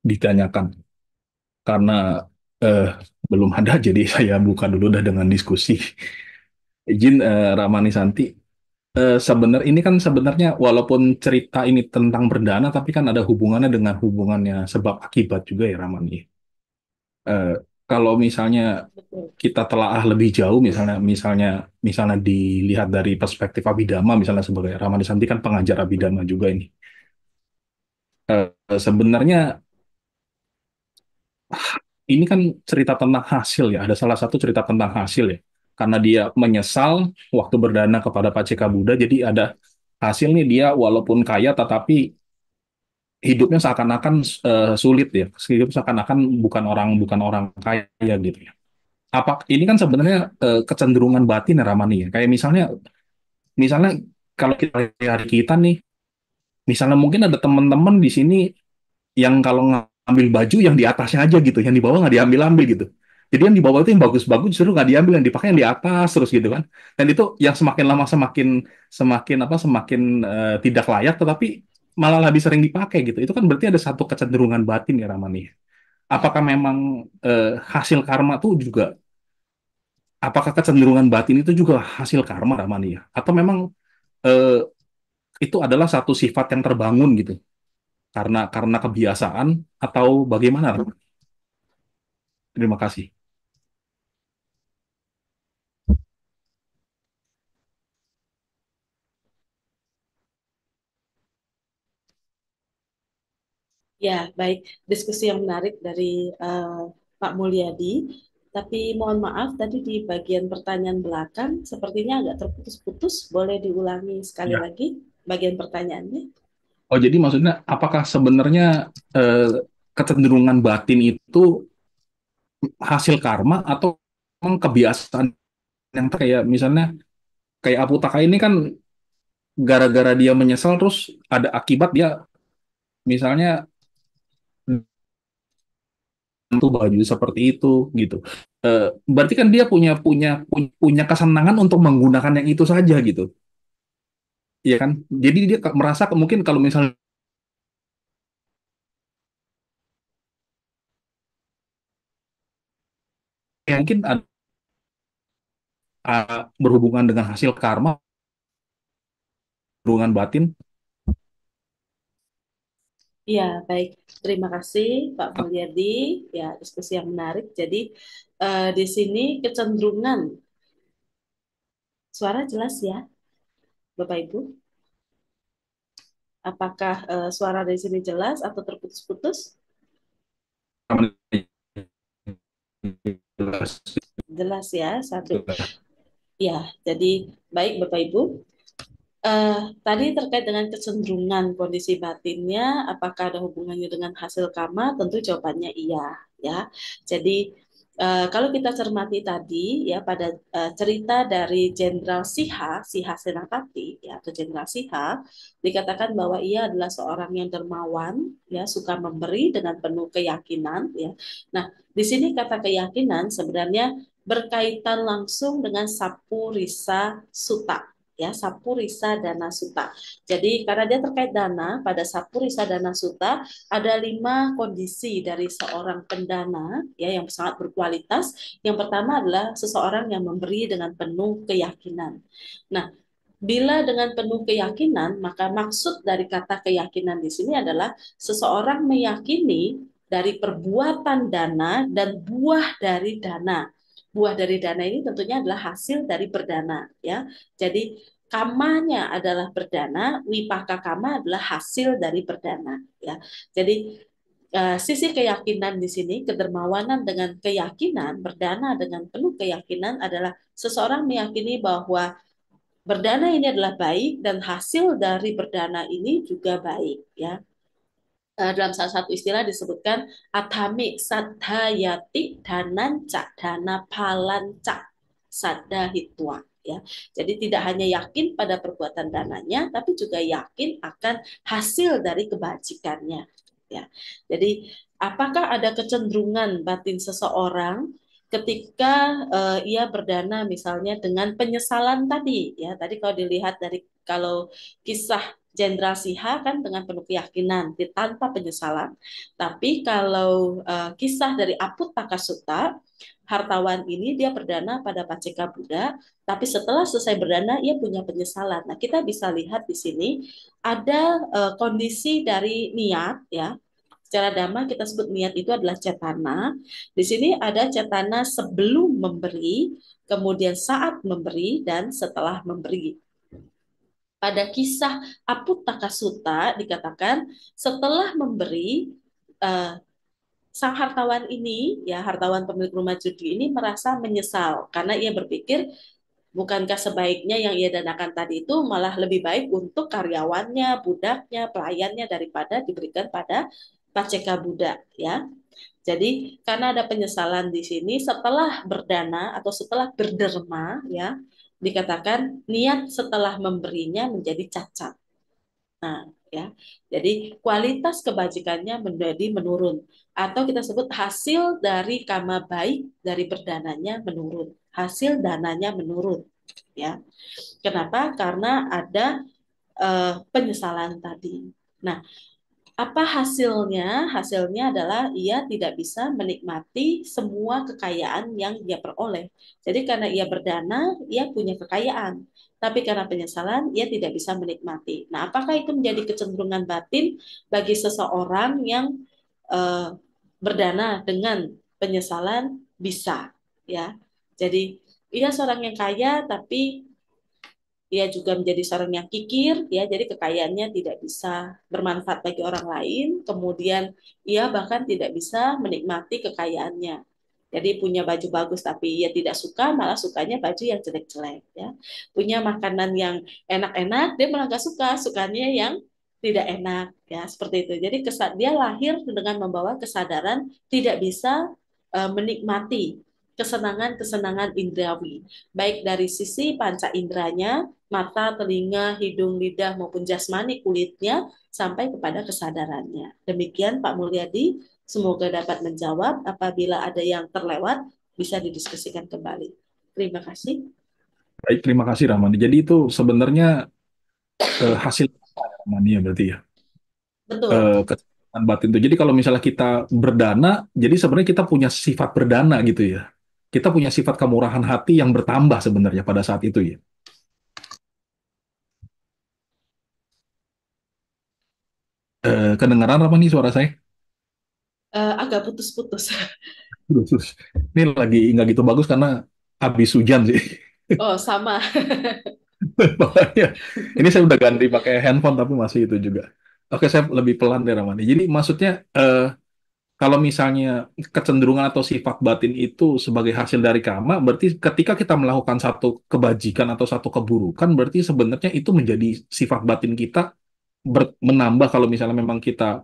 ditanyakan. Karena eh, belum ada, jadi saya buka dulu dah dengan diskusi. Izin Ramani Santi, sebenarnya ini kan sebenarnya walaupun cerita ini tentang berdana, tapi kan ada hubungannya dengan hubungannya sebab akibat juga ya Ramani. Eh, Kalau misalnya Betul. kita telaah lebih jauh, misalnya misalnya misalnya dilihat dari perspektif Abhidhamma, misalnya sebagai Ramani Santi kan pengajar Abhidhamma juga ini. Sebenarnya ini kan cerita tentang hasil ya. Ada salah satu cerita tentang hasil ya. Karena dia menyesal waktu berdana kepada Paceka Buddha, jadi ada hasil nih, dia walaupun kaya tetapi hidupnya seakan-akan sulit ya, hidup seakan-akan bukan orang kaya gitu ya. Apa ini kan sebenarnya kecenderungan batin ya Ramani ya. Kayak misalnya misalnya kalau kita lihat kita nih, misalnya mungkin ada teman-teman di sini yang kalau ngambil baju yang di atasnya aja gitu, yang di bawah nggak diambil-ambil gitu. Jadi yang di bawah itu yang bagus-bagus justru nggak diambil, yang dipakai yang di atas terus gitu kan. Dan itu yang semakin lama semakin semakin apa semakin tidak layak, tetapi malah lebih sering dipakai gitu. Itu kan berarti ada satu kecenderungan batin ya Ramani. Ya, Apakah memang hasil karma tuh juga, apakah kecenderungan batin itu juga hasil karma Ramani ya? Atau memang eh, itu adalah satu sifat yang terbangun gitu karena kebiasaan atau bagaimana? Terima kasih. ya, baik. Diskusi yang menarik dari eh, Pak Mulyadi. Tapi mohon maaf, tadi di bagian pertanyaan belakang sepertinya agak terputus-putus. Boleh diulangi sekali Ya. lagi bagian pertanyaannya? Oh, jadi maksudnya apakah sebenarnya eh, kecenderungan batin itu hasil karma atau memang kebiasaan yang kayak misalnya kayak Aputaka ini kan gara-gara dia menyesal terus ada akibat dia misalnya tentu baju seperti itu gitu. Berarti kan dia punya kesenangan untuk menggunakan yang itu saja gitu. Iya kan? Jadi dia merasa mungkin kalau misalnya mungkin ada berhubungan dengan hasil karma, hubungan batin. Ya, baik. Terima kasih Pak Mulyadi. Ya, diskusi yang menarik. Jadi, di sini kecenderungan suara jelas ya, Bapak Ibu. Apakah suara dari sini jelas atau terputus-putus? Jelas ya, satu. Ya, jadi baik Bapak Ibu. Tadi terkait dengan kecenderungan kondisi batinnya, apakah ada hubungannya dengan hasil karma? Tentu jawabannya iya, ya. Jadi kalau kita cermati tadi, ya pada cerita dari Jenderal Siha, Siha Senapati, ya atau Jenderal Siha, dikatakan bahwa ia adalah seorang yang dermawan, ya suka memberi dengan penuh keyakinan, ya. Nah, di sini kata keyakinan sebenarnya berkaitan langsung dengan Sapu Risa Suta, ya Sapurisa Dana Suta. Jadi karena dia terkait dana, pada Sapurisa Dana Suta ada 5 kondisi dari seorang pendana ya yang sangat berkualitas. Yang pertama adalah seseorang yang memberi dengan penuh keyakinan. Nah, bila dengan penuh keyakinan, maka maksud dari kata keyakinan di sini adalah seseorang meyakini dari perbuatan dana dan buah dari dana. Buah dari dana ini tentunya adalah hasil dari berdana, ya. Jadi kamanya adalah berdana, wipaka kama adalah hasil dari berdana, ya. Jadi sisi keyakinan di sini, kedermawanan dengan keyakinan, berdana dengan penuh keyakinan adalah seseorang meyakini bahwa berdana ini adalah baik dan hasil dari berdana ini juga baik, ya. Dalam salah satu istilah disebutkan atami sadhayati dananca dana palanca sadahitwa, ya. Jadi tidak hanya yakin pada perbuatan dananya tapi juga yakin akan hasil dari kebajikannya, ya. Jadi apakah ada kecenderungan batin seseorang ketika ia berdana misalnya dengan penyesalan tadi, ya. Tadi kalau dilihat dari kalau kisah Jenderal Siha kan dengan penuh keyakinan tanpa penyesalan. Tapi kalau kisah dari Aput Takasuta, hartawan ini dia berdana pada Paceka Buddha, tapi setelah selesai berdana ia punya penyesalan. Nah, kita bisa lihat di sini ada kondisi dari niat, ya. Secara dhamma kita sebut niat itu adalah cetana. Di sini ada cetana sebelum memberi, kemudian saat memberi, dan setelah memberi. Pada kisah Aputaka Sutta dikatakan setelah memberi, eh, sang hartawan ini, ya hartawan pemilik rumah judi ini merasa menyesal karena ia berpikir Bukankah sebaiknya yang ia danakan tadi itu malah lebih baik untuk karyawannya, budaknya, pelayannya daripada diberikan pada paceka budak ya. Jadi karena ada penyesalan di sini setelah berdana atau setelah berderma ya, dikatakan niat setelah memberinya menjadi cacat. Nah, ya. Jadi kualitas kebajikannya menjadi menurun atau kita sebut hasil dari kama baik dari berdananya menurun. Hasil dananya menurun, ya. Kenapa? Karena ada penyesalan tadi. Nah, apa hasilnya? Hasilnya adalah ia tidak bisa menikmati semua kekayaan yang dia peroleh. Jadi karena ia berdana, ia punya kekayaan. Tapi karena penyesalan, ia tidak bisa menikmati. Nah, apakah itu menjadi kecenderungan batin bagi seseorang yang eh, berdana dengan penyesalan? Bisa, ya. Jadi ia seorang yang kaya, tapi ia juga menjadi seorang yang kikir, ya, jadi kekayaannya tidak bisa bermanfaat bagi orang lain. Kemudian ia bahkan tidak bisa menikmati kekayaannya. Jadi punya baju bagus tapi ia tidak suka, malah sukanya baju yang jelek-jelek. Ya. Punya makanan yang enak-enak, dia malah gak suka, sukanya yang tidak enak. Ya, seperti itu. Jadi dia lahir dengan membawa kesadaran tidak bisa menikmati kesenangan-kesenangan indrawi, baik dari sisi panca inderanya, mata, telinga, hidung, lidah, maupun jasmani kulitnya, sampai kepada kesadarannya. Demikian Pak Mulyadi, semoga dapat menjawab. Apabila ada yang terlewat, bisa didiskusikan kembali. Terima kasih. Baik, terima kasih Rahmani. Jadi itu sebenarnya hasil apa ya, Rahmani ya berarti ya? Betul. Kesenangan batin itu. Jadi kalau misalnya kita berdana, jadi sebenarnya kita punya sifat berdana gitu ya. Kita punya sifat kemurahan hati yang bertambah sebenarnya pada saat itu ya. Kedengaran apa nih suara saya? Agak putus-putus. Terus, ini lagi nggak gitu bagus karena habis hujan sih. Oh, sama. Makanya, ini saya udah ganti pakai handphone tapi masih itu juga. Oke, saya lebih pelan deh Ramani. Jadi maksudnya kalau misalnya kecenderungan atau sifat batin itu sebagai hasil dari karma, berarti ketika kita melakukan satu kebajikan atau satu keburukan, berarti sebenarnya itu menjadi sifat batin kita menambah kalau misalnya memang kita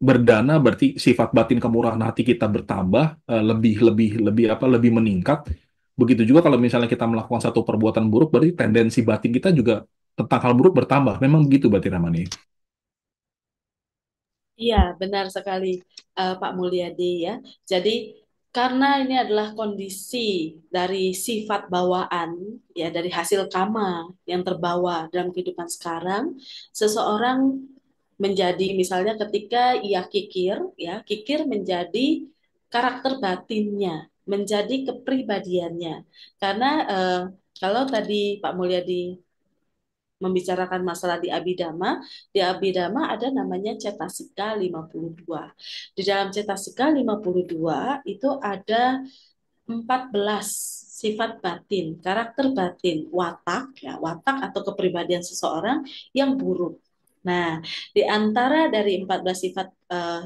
berdana, berarti sifat batin kemurahan hati kita bertambah, lebih lebih lebih apa lebih meningkat. Begitu juga kalau misalnya kita melakukan satu perbuatan buruk, berarti tendensi batin kita juga tentang hal buruk bertambah. Memang begitu berarti Ramani. Iya, benar sekali Pak Mulyadi ya. Jadi karena ini adalah kondisi dari sifat bawaan ya dari hasil kama yang terbawa dalam kehidupan sekarang, seseorang menjadi misalnya ketika ia kikir ya, kikir menjadi karakter batinnya, menjadi kepribadiannya. Karena kalau tadi Pak Mulyadi membicarakan masalah di Abhidhamma ada namanya Cetasika 52. Di dalam Cetasika 52 itu ada 14 sifat batin, karakter batin, watak ya, watak atau kepribadian seseorang yang buruk. Nah, di antara dari 14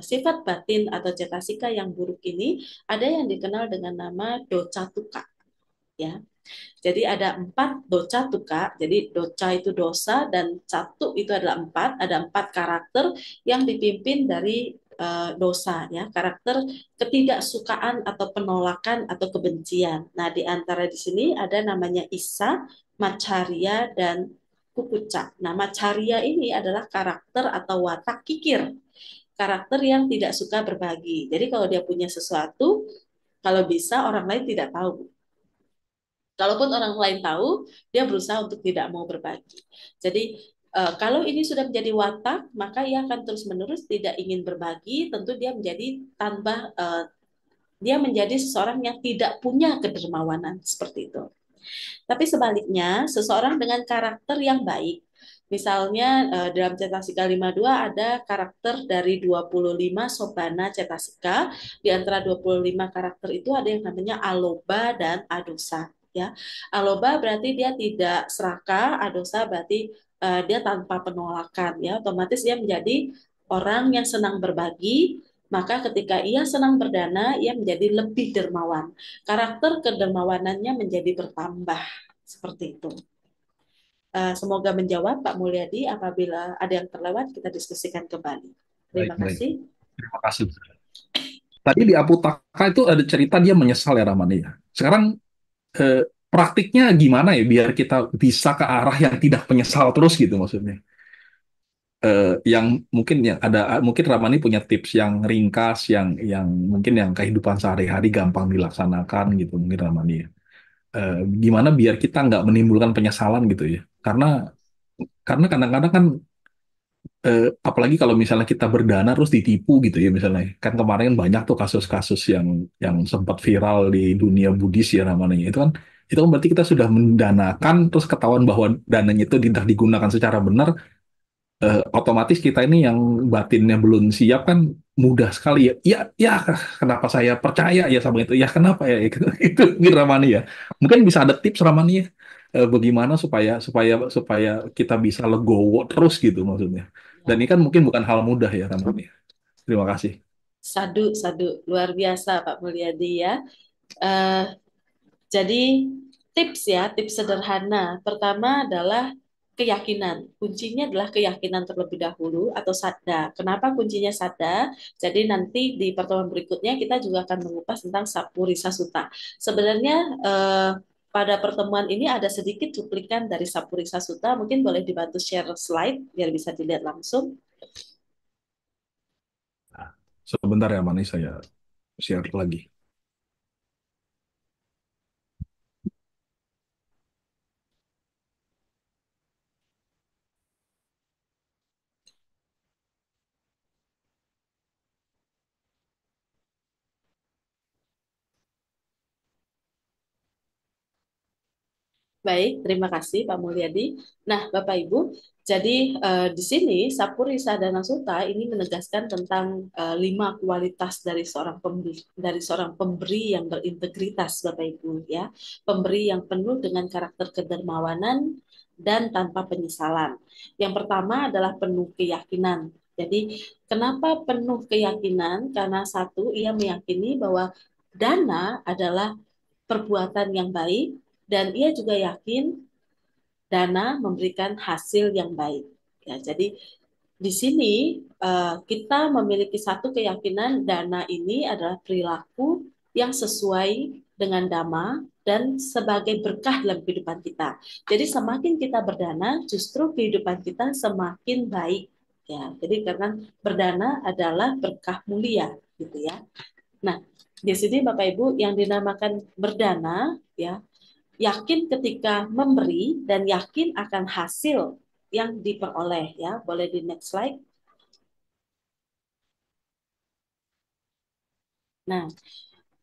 sifat batin atau cetasika yang buruk ini ada yang dikenal dengan nama docatuka ya. Jadi ada 4 doca tuka. Jadi doca itu dosa dan catu itu adalah 4. Ada 4 karakter yang dipimpin dari dosa ya. Karakter ketidaksukaan atau penolakan atau kebencian. Nah, di antara di sini ada namanya Isa, Macarya dan Kukuca. Nah, Macarya ini adalah karakter atau watak kikir. Karakter yang tidak suka berbagi. Jadi kalau dia punya sesuatu, kalau bisa orang lain tidak tahu. Kalaupun orang lain tahu, dia berusaha untuk tidak mau berbagi. Jadi kalau ini sudah menjadi watak, maka ia akan terus-menerus tidak ingin berbagi. Tentu dia menjadi dia menjadi seseorang yang tidak punya kedermawanan seperti itu. Tapi sebaliknya, seseorang dengan karakter yang baik, misalnya dalam Cetasika 52 ada karakter dari 25 Sobana Cetasika. Di antara 25 karakter itu ada yang namanya Aloba dan Adosa. Ya, Aloba berarti dia tidak serakah, Adosa berarti dia tanpa penolakan. Ya, otomatis dia menjadi orang yang senang berbagi. Maka ketika ia senang berdana, ia menjadi lebih dermawan. Karakter kedermawanannya menjadi bertambah Seperti itu. Semoga menjawab Pak Mulyadi. Apabila ada yang terlewat, kita diskusikan kembali. Baik, Terima baik. kasih. Terima kasih. Tadi di Aputaka itu ada cerita dia menyesal ya Ramani ya. Sekarang praktiknya gimana ya biar kita bisa ke arah yang tidak menyesal terus gitu maksudnya. Yang mungkin yang ada mungkin Ramani punya tips yang ringkas yang mungkin yang kehidupan sehari-hari gampang dilaksanakan gitu mungkin Ramani ya. Gimana biar kita nggak menimbulkan penyesalan gitu ya. Karena kadang-kadang kan apalagi kalau misalnya kita berdana terus ditipu gitu ya misalnya. Kan kemarin banyak tuh kasus-kasus yang sempat viral di dunia Buddhis ya namanya. Itu kan berarti kita sudah mendanakan terus ketahuan bahwa dananya itu tidak digunakan secara benar, otomatis kita ini yang batinnya belum siap kan mudah sekali ya. Ya, ya kenapa saya percaya ya sama itu? Ya kenapa ya? Itu mungkin Ramani ya. Mungkin bisa ada tips Ramani ya. Bagaimana supaya supaya supaya kita bisa legowo terus gitu maksudnya. Dan Ya. ini kan mungkin bukan hal mudah ya Ramani. Terima kasih. Sadu, sadu. Luar biasa Pak Mulyadi ya. Eh, Jadi tips ya, tips sederhana. Pertama adalah keyakinan. Kuncinya adalah keyakinan terlebih dahulu atau sadda. Kenapa kuncinya sadda? Jadi nanti di pertemuan berikutnya kita juga akan mengupas tentang Sappurisa Sutta. Sebenarnya pada pertemuan ini ada sedikit cuplikan dari Sappurisa Sutta. Mungkin boleh dibantu share slide biar bisa dilihat langsung. Sebentar ya Mani, saya share lagi. Baik, terima kasih Pak Mulyadi. Nah, Bapak Ibu, jadi di sini Sappurisa Dana Sutta ini menegaskan tentang 5 kualitas dari seorang pemberi yang berintegritas, Bapak Ibu ya. Pemberi yang penuh dengan karakter kedermawanan dan tanpa penyesalan. Yang pertama adalah penuh keyakinan. Jadi, kenapa penuh keyakinan? Karena satu, ia meyakini bahwa dana adalah perbuatan yang baik dan ia juga yakin dana memberikan hasil yang baik. Ya, jadi di sini kita memiliki satu keyakinan dana ini adalah perilaku yang sesuai dengan dhamma dan sebagai berkah dalam kehidupan kita. Jadi semakin kita berdana, justru kehidupan kita semakin baik. Ya, jadi karena berdana adalah berkah mulia, gitu ya. Nah, di sini Bapak Ibu yang dinamakan berdana, ya yakin ketika memberi dan yakin akan hasil yang diperoleh ya. Boleh di next slide. Nah,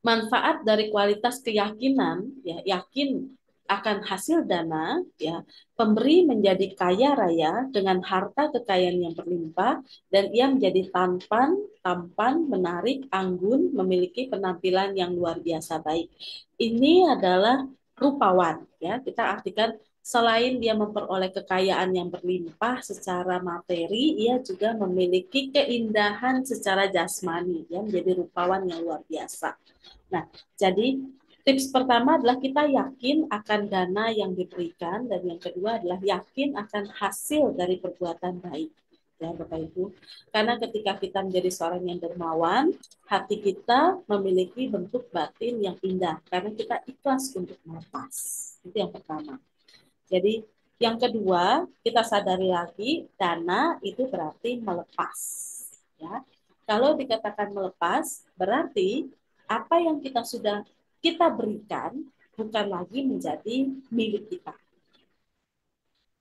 manfaat dari kualitas keyakinan ya, yakin akan hasil dana ya, pemberi menjadi kaya raya dengan harta kekayaan yang berlimpah dan ia menjadi tampan, menarik, anggun, memiliki penampilan yang luar biasa baik. Ini adalah rupawan ya. Kita artikan selain dia memperoleh kekayaan yang berlimpah secara materi, ia juga memiliki keindahan secara jasmani ya, menjadi rupawan yang luar biasa. Nah, jadi tips pertama adalah kita yakin akan dana yang diberikan dan yang kedua adalah yakin akan hasil dari perbuatan baik. Ya, Bapak Ibu. Karena ketika kita menjadi seorang yang dermawan, hati kita memiliki bentuk batin yang indah karena kita ikhlas untuk melepas. Itu yang pertama. Jadi yang kedua, kita sadari lagi dana itu berarti melepas. Ya. Kalau dikatakan melepas, berarti apa yang kita berikan bukan lagi menjadi milik kita.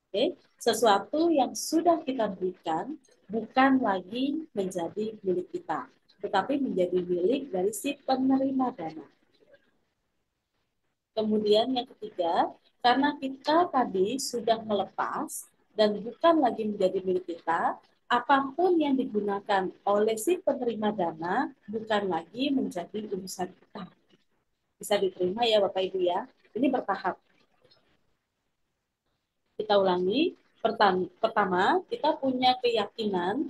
Oke, sesuatu yang sudah kita berikan bukan lagi menjadi milik kita, tetapi menjadi milik dari si penerima dana. Kemudian yang ketiga, karena kita tadi sudah melepas dan bukan lagi menjadi milik kita, apapun yang digunakan oleh si penerima dana bukan lagi menjadi urusan kita. Bisa diterima ya Bapak Ibu ya. Ini bertahap. Kita ulangi. Pertama, kita punya keyakinan,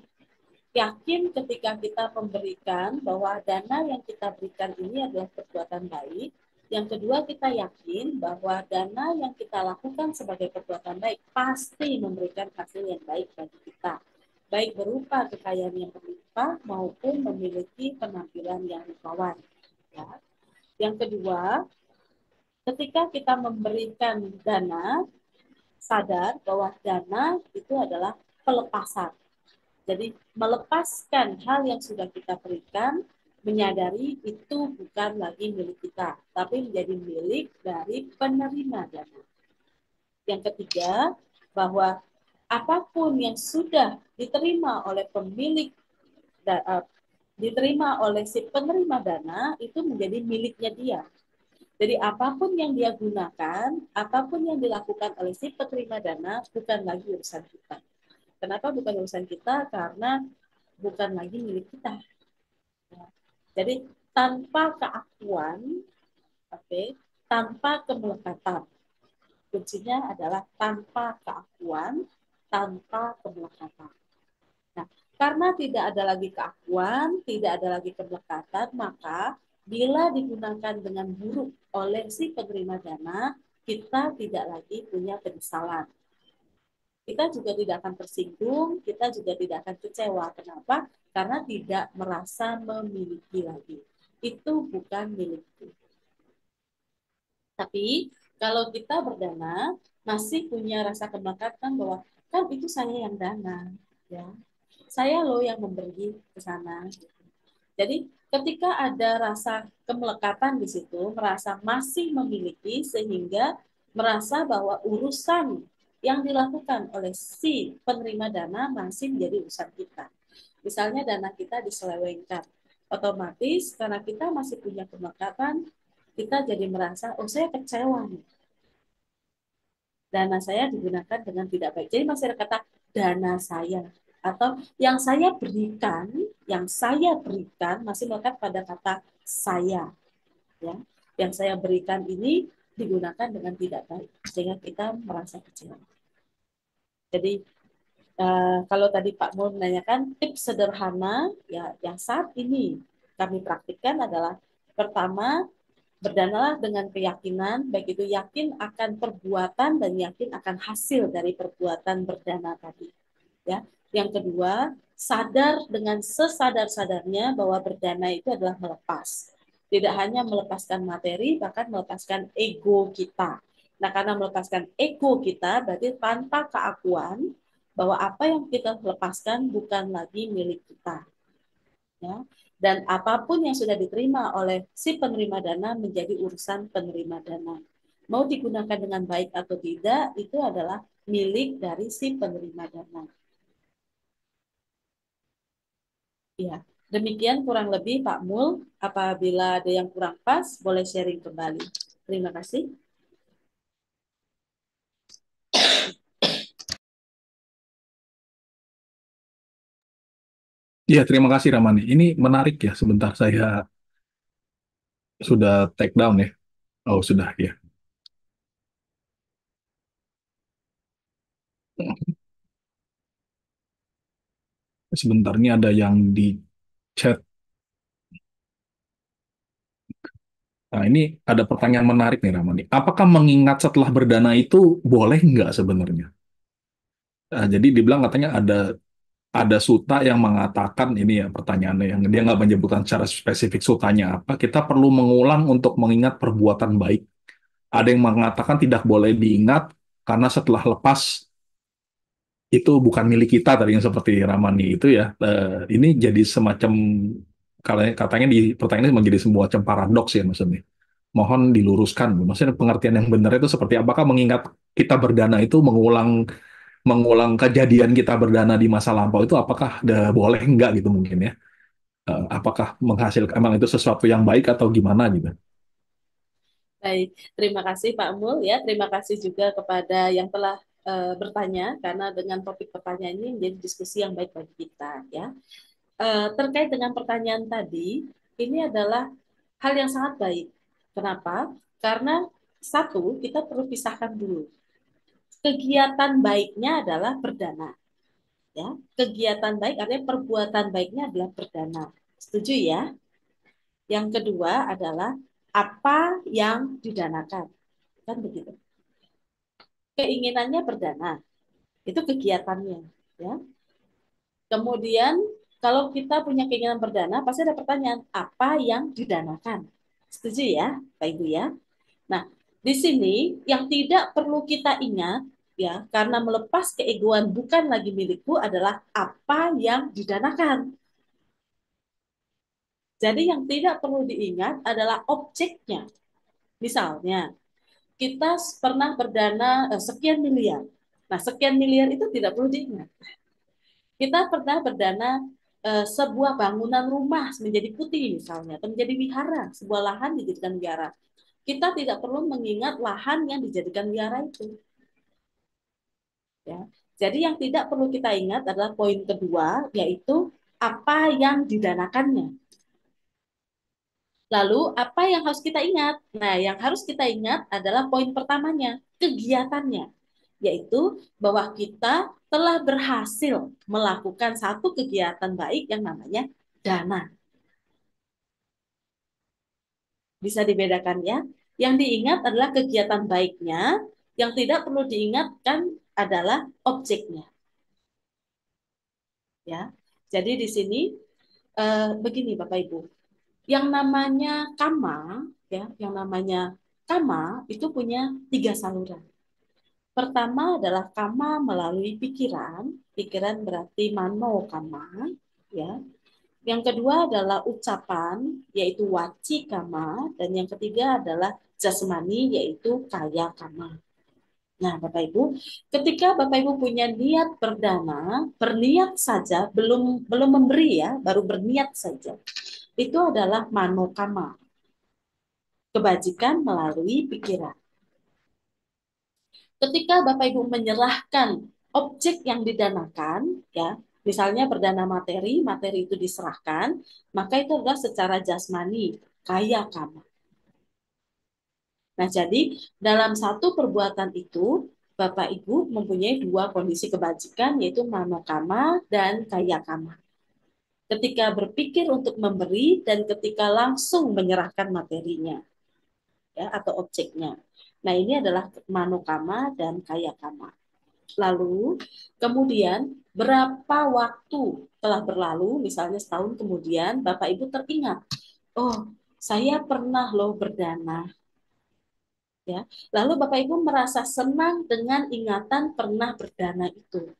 yakin ketika kita memberikan bahwa dana yang kita berikan ini adalah perbuatan baik. Yang kedua, kita yakin bahwa dana yang kita lakukan sebagai perbuatan baik pasti memberikan hasil yang baik bagi kita, baik berupa kekayaan yang berlimpah maupun memiliki penampilan yang rupawan. Ya. Yang kedua, ketika kita memberikan dana, sadar bahwa dana itu adalah pelepasan. Jadi melepaskan hal yang sudah kita berikan, menyadari itu bukan lagi milik kita, tapi menjadi milik dari penerima dana. Yang ketiga, bahwa apapun yang sudah diterima oleh pemilik, diterima oleh si penerima dana, itu menjadi miliknya dia. Jadi apapun yang dia gunakan, apapun yang dilakukan oleh si penerima dana, bukan lagi urusan kita. Kenapa bukan urusan kita? Karena bukan lagi milik kita. Jadi tanpa keakuan, okay, tanpa kemelekatan. Kuncinya adalah tanpa keakuan, tanpa kemelekatan. Nah, karena tidak ada lagi keakuan, tidak ada lagi kemelekatan, maka bila digunakan dengan buruk oleh si penerima dana, kita tidak lagi punya penyesalan. Kita juga tidak akan tersinggung, kita juga tidak akan kecewa. Kenapa? Karena tidak merasa memiliki lagi. Itu bukan milikku. Tapi kalau kita berdana, masih punya rasa kemelekatan bahwa kan itu saya yang dana, ya. Saya loh yang memberi ke sana. Jadi ketika ada rasa kemelekatan di situ, merasa masih memiliki sehingga merasa bahwa urusan yang dilakukan oleh si penerima dana masih menjadi urusan kita. Misalnya dana kita diselewengkan, otomatis karena kita masih punya kemelekatan, kita jadi merasa, oh saya kecewa nih. Dana saya digunakan dengan tidak baik. Jadi masih ada kata dana saya. Atau yang saya berikan masih melekat pada kata saya. Ya. Yang saya berikan ini digunakan dengan tidak baik. Sehingga kita merasa kecewa. Jadi kalau tadi Pak Mul menanyakan tips sederhana ya yang saat ini kami praktikkan adalah pertama, berdanalah dengan keyakinan, baik itu yakin akan perbuatan dan yakin akan hasil dari perbuatan berdana tadi. Ya. Yang kedua, sadar dengan sesadar-sadarnya bahwa berdana itu adalah melepas. Tidak hanya melepaskan materi, bahkan melepaskan ego kita. Nah, karena melepaskan ego kita, berarti tanpa keakuan bahwa apa yang kita lepaskan bukan lagi milik kita. Ya. Dan apapun yang sudah diterima oleh si penerima dana menjadi urusan penerima dana. Mau digunakan dengan baik atau tidak, itu adalah milik dari si penerima dana. Ya, demikian kurang lebih Pak Mul. Apabila ada yang kurang pas, boleh sharing kembali. Terima kasih. Iya, terima kasih Ramani. Ini menarik ya, sebentar saya sudah take down ya. Oh, sudah ya. Sebentarnya ada yang di chat. Nah, ini ada pertanyaan menarik nih Ramani. Apakah mengingat setelah berdana itu boleh nggak sebenarnya? Jadi dibilang katanya ada suta yang mengatakan ini ya pertanyaannya yang dia nggak menyebutkan secara spesifik sutanya apa. Kita perlu mengulang untuk mengingat perbuatan baik. Ada yang mengatakan tidak boleh diingat karena setelah lepas itu bukan milik kita tadi yang seperti Ramani itu ya. Ini jadi semacam kalau katanya di pertanyaan ini menjadi semacam paradoks ya maksudnya. Mohon diluruskan. Maksudnya pengertian yang benar itu seperti apakah mengingat kita berdana itu mengulang mengulang kejadian kita berdana di masa lampau itu apakah boleh enggak gitu mungkin ya. Apakah menghasilkan emang itu sesuatu yang baik atau gimana gitu. Baik, terima kasih Pak Mul ya. Terima kasih juga kepada yang telah bertanya karena dengan topik pertanyaan ini menjadi diskusi yang baik bagi kita ya. Terkait dengan pertanyaan tadi, ini adalah hal yang sangat baik. Kenapa? Karena satu, kita perlu pisahkan dulu. Kegiatan baiknya adalah berdana. Ya, kegiatan baik artinya perbuatan baiknya adalah berdana. Setuju ya? Yang kedua adalah apa yang didanakan. Kan begitu. Keinginannya berdana, itu kegiatannya. Ya. Kemudian kalau kita punya keinginan berdana, pasti ada pertanyaan, apa yang didanakan? Setuju ya, Pak Ibu ya? Nah, di sini yang tidak perlu kita ingat, ya, karena melepas keegoan bukan lagi milikku adalah apa yang didanakan. Jadi yang tidak perlu diingat adalah objeknya. Misalnya, kita pernah berdana sekian miliar. Nah, sekian miliar itu tidak perlu diingat. Kita pernah berdana sebuah bangunan rumah menjadi putih misalnya, atau menjadi wihara, sebuah lahan dijadikan wihara. Kita tidak perlu mengingat lahan yang dijadikan wihara itu. Ya. Jadi yang tidak perlu kita ingat adalah poin kedua, yaitu apa yang didanakannya. Lalu apa yang harus kita ingat? Nah, yang harus kita ingat adalah poin pertamanya, kegiatannya, yaitu bahwa kita telah berhasil melakukan satu kegiatan baik yang namanya dana. Bisa dibedakan ya. Yang diingat adalah kegiatan baiknya, yang tidak perlu diingatkan adalah objeknya. Ya. Jadi di sini begini Bapak Ibu, yang namanya kama, ya, yang namanya kama itu punya tiga saluran. Pertama adalah kama melalui pikiran, pikiran berarti mano kama, ya. Yang kedua adalah ucapan, yaitu waci kama, dan yang ketiga adalah jasmani, yaitu kaya kama. Nah, Bapak Ibu, ketika Bapak Ibu punya niat berdana, berniat saja, belum memberi ya, baru berniat saja. Itu adalah manokama, kebajikan melalui pikiran. Ketika Bapak Ibu menyerahkan objek yang didanakan, ya, misalnya berdana materi, materi itu diserahkan, maka itu adalah secara jasmani, kaya kama. Nah, jadi dalam satu perbuatan itu, Bapak Ibu mempunyai dua kondisi kebajikan, yaitu manokama dan kaya kama. Ketika berpikir untuk memberi dan ketika langsung menyerahkan materinya, ya, atau objeknya. Nah, ini adalah manokama dan kaya kama. Lalu, kemudian berapa waktu telah berlalu, misalnya setahun kemudian, Bapak Ibu teringat, oh, saya pernah loh berdana. Ya. Lalu Bapak Ibu merasa senang dengan ingatan pernah berdana itu.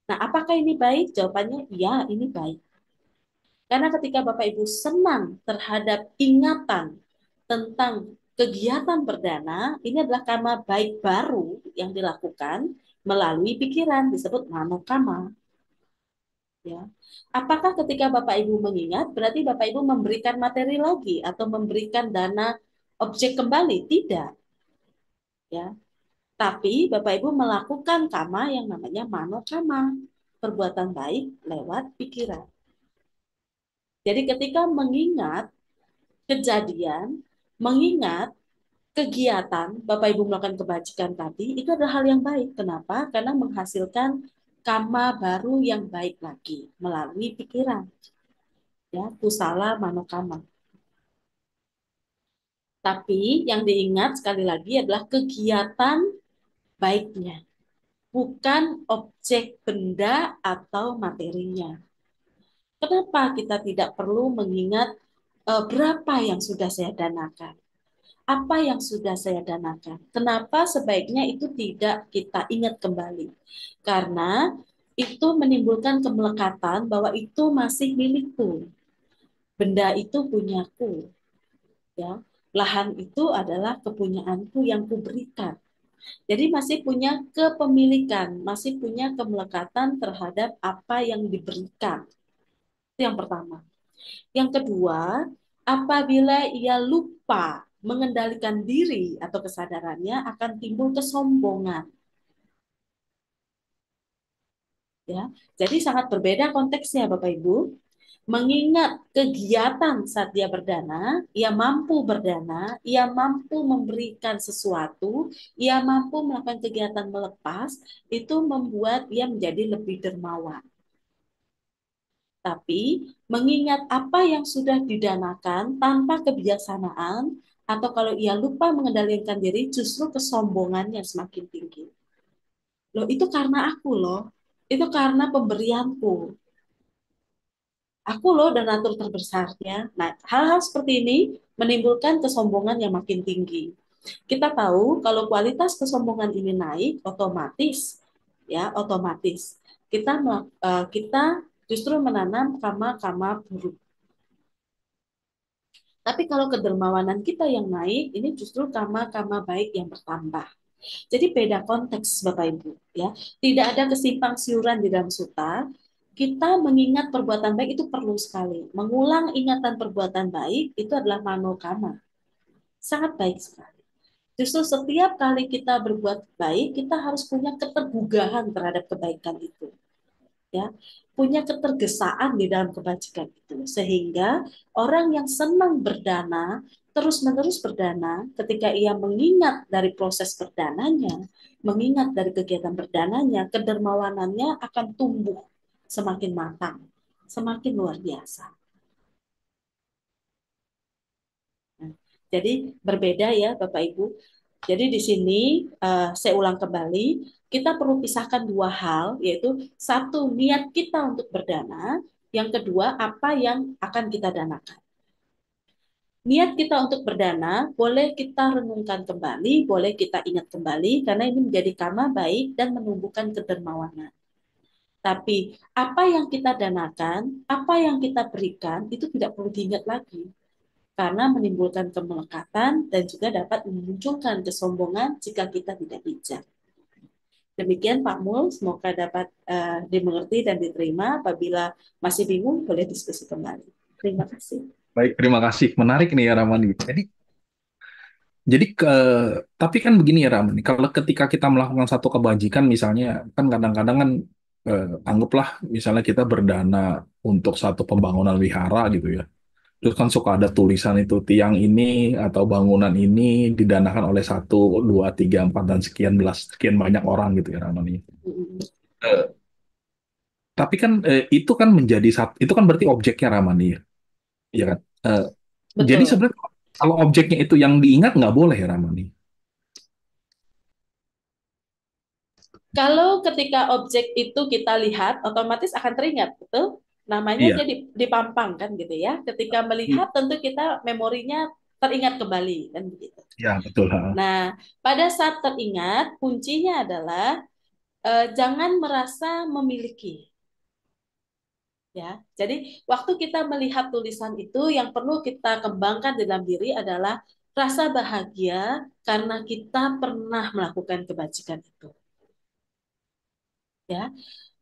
Nah, apakah ini baik? Jawabannya, ya, ini baik. Karena ketika Bapak Ibu senang terhadap ingatan tentang kegiatan berdana, ini adalah karma baik baru yang dilakukan melalui pikiran, disebut manokama. Ya. Apakah ketika Bapak Ibu mengingat, berarti Bapak Ibu memberikan materi lagi atau memberikan dana objek kembali? Tidak. Ya. Tapi Bapak Ibu melakukan kama yang namanya manokama, perbuatan baik lewat pikiran. Jadi ketika mengingat kejadian, mengingat kegiatan Bapak Ibu melakukan kebajikan tadi, itu adalah hal yang baik. Kenapa? Karena menghasilkan kama baru yang baik lagi melalui pikiran. Ya, kusala manokama. Tapi yang diingat sekali lagi adalah kegiatan baiknya, bukan objek benda atau materinya. Kenapa kita tidak perlu mengingat berapa yang sudah saya danakan? Apa yang sudah saya danakan? Kenapa sebaiknya itu tidak kita ingat kembali? Karena itu menimbulkan kemelekatan bahwa itu masih milikku. Benda itu punyaku, ya. Lahan itu adalah kepunyaanku yang kuberikan. Jadi masih punya kepemilikan, masih punya kemelekatan terhadap apa yang diberikan. Itu yang pertama. Yang kedua, apabila ia lupa mengendalikan diri atau kesadarannya akan timbul kesombongan. Ya, jadi sangat berbeda konteksnya, Bapak Ibu. Mengingat kegiatan saat dia berdana, ia mampu berdana, ia mampu memberikan sesuatu, ia mampu melakukan kegiatan melepas, itu membuat ia menjadi lebih dermawan. tapi mengingat apa yang sudah didanakan tanpa kebijaksanaan, atau kalau ia lupa mengendalikan diri, justru kesombongannya semakin tinggi. Loh, itu karena aku loh. Itu karena pemberianku. Aku loh donatur terbesarnya. Nah, hal-hal seperti ini menimbulkan kesombongan yang makin tinggi. Kita tahu kalau kualitas kesombongan ini naik, otomatis kita justru menanam karma-karma buruk. Tapi kalau kedermawanan kita yang naik, ini justru karma-karma baik yang bertambah. Jadi beda konteks Bapak Ibu, ya. Tidak ada kesimpang siuran di dalam suta. Kita mengingat perbuatan baik itu perlu sekali. Mengulang ingatan perbuatan baik itu adalah manokama. Sangat baik sekali. Justru setiap kali kita berbuat baik, kita harus punya ketergugahan terhadap kebaikan itu, ya, punya ketergesaan di dalam kebajikan itu, sehingga orang yang senang berdana terus-menerus berdana, ketika ia mengingat dari proses berdananya, mengingat dari kegiatan berdananya, kedermawanannya akan tumbuh semakin matang, semakin luar biasa. Nah, jadi berbeda ya Bapak Ibu. Jadi di sini saya ulang kembali, kita perlu pisahkan dua hal, yaitu satu niat kita untuk berdana, yang kedua apa yang akan kita danakan. Niat kita untuk berdana boleh kita renungkan kembali, boleh kita ingat kembali, karena ini menjadi karma baik dan menumbuhkan kedermawanan. Tapi apa yang kita danakan, apa yang kita berikan, itu tidak perlu diingat lagi karena menimbulkan kemelekatan dan juga dapat memunculkan kesombongan jika kita tidak bijak. Demikian Pak Mul, semoga dapat dimengerti dan diterima. Apabila masih bingung, boleh diskusi kembali. Terima kasih. Baik, terima kasih. Menarik nih ya Ramani. Jadi tapi kan begini ya Ramani, kalau ketika kita melakukan satu kebajikan misalnya, kan kadang-kadang kan anggaplah misalnya kita berdana untuk satu pembangunan wihara gitu ya. Terus kan suka ada tulisan itu tiang ini atau bangunan ini didanakan oleh satu, dua, tiga, empat dan sekian belas, sekian banyak orang gitu ya Ramani. Eh, tapi kan itu kan menjadi satu, itu kan berarti objeknya Ramani ya, ya kan? Eh, jadi Betul. sebenarnya kalau objeknya itu yang diingat nggak boleh ya Ramani. Kalau ketika objek itu kita lihat, otomatis akan teringat, betul? Namanya Iya. dia dipampang kan gitu ya. Ketika melihat tentu kita memorinya teringat kembali kan begitu. Ya, betul. Ha. Nah, pada saat teringat, kuncinya adalah jangan merasa memiliki, ya. Jadi waktu kita melihat tulisan itu, yang perlu kita kembangkan dalam diri adalah rasa bahagia karena kita pernah melakukan kebajikan itu, ya.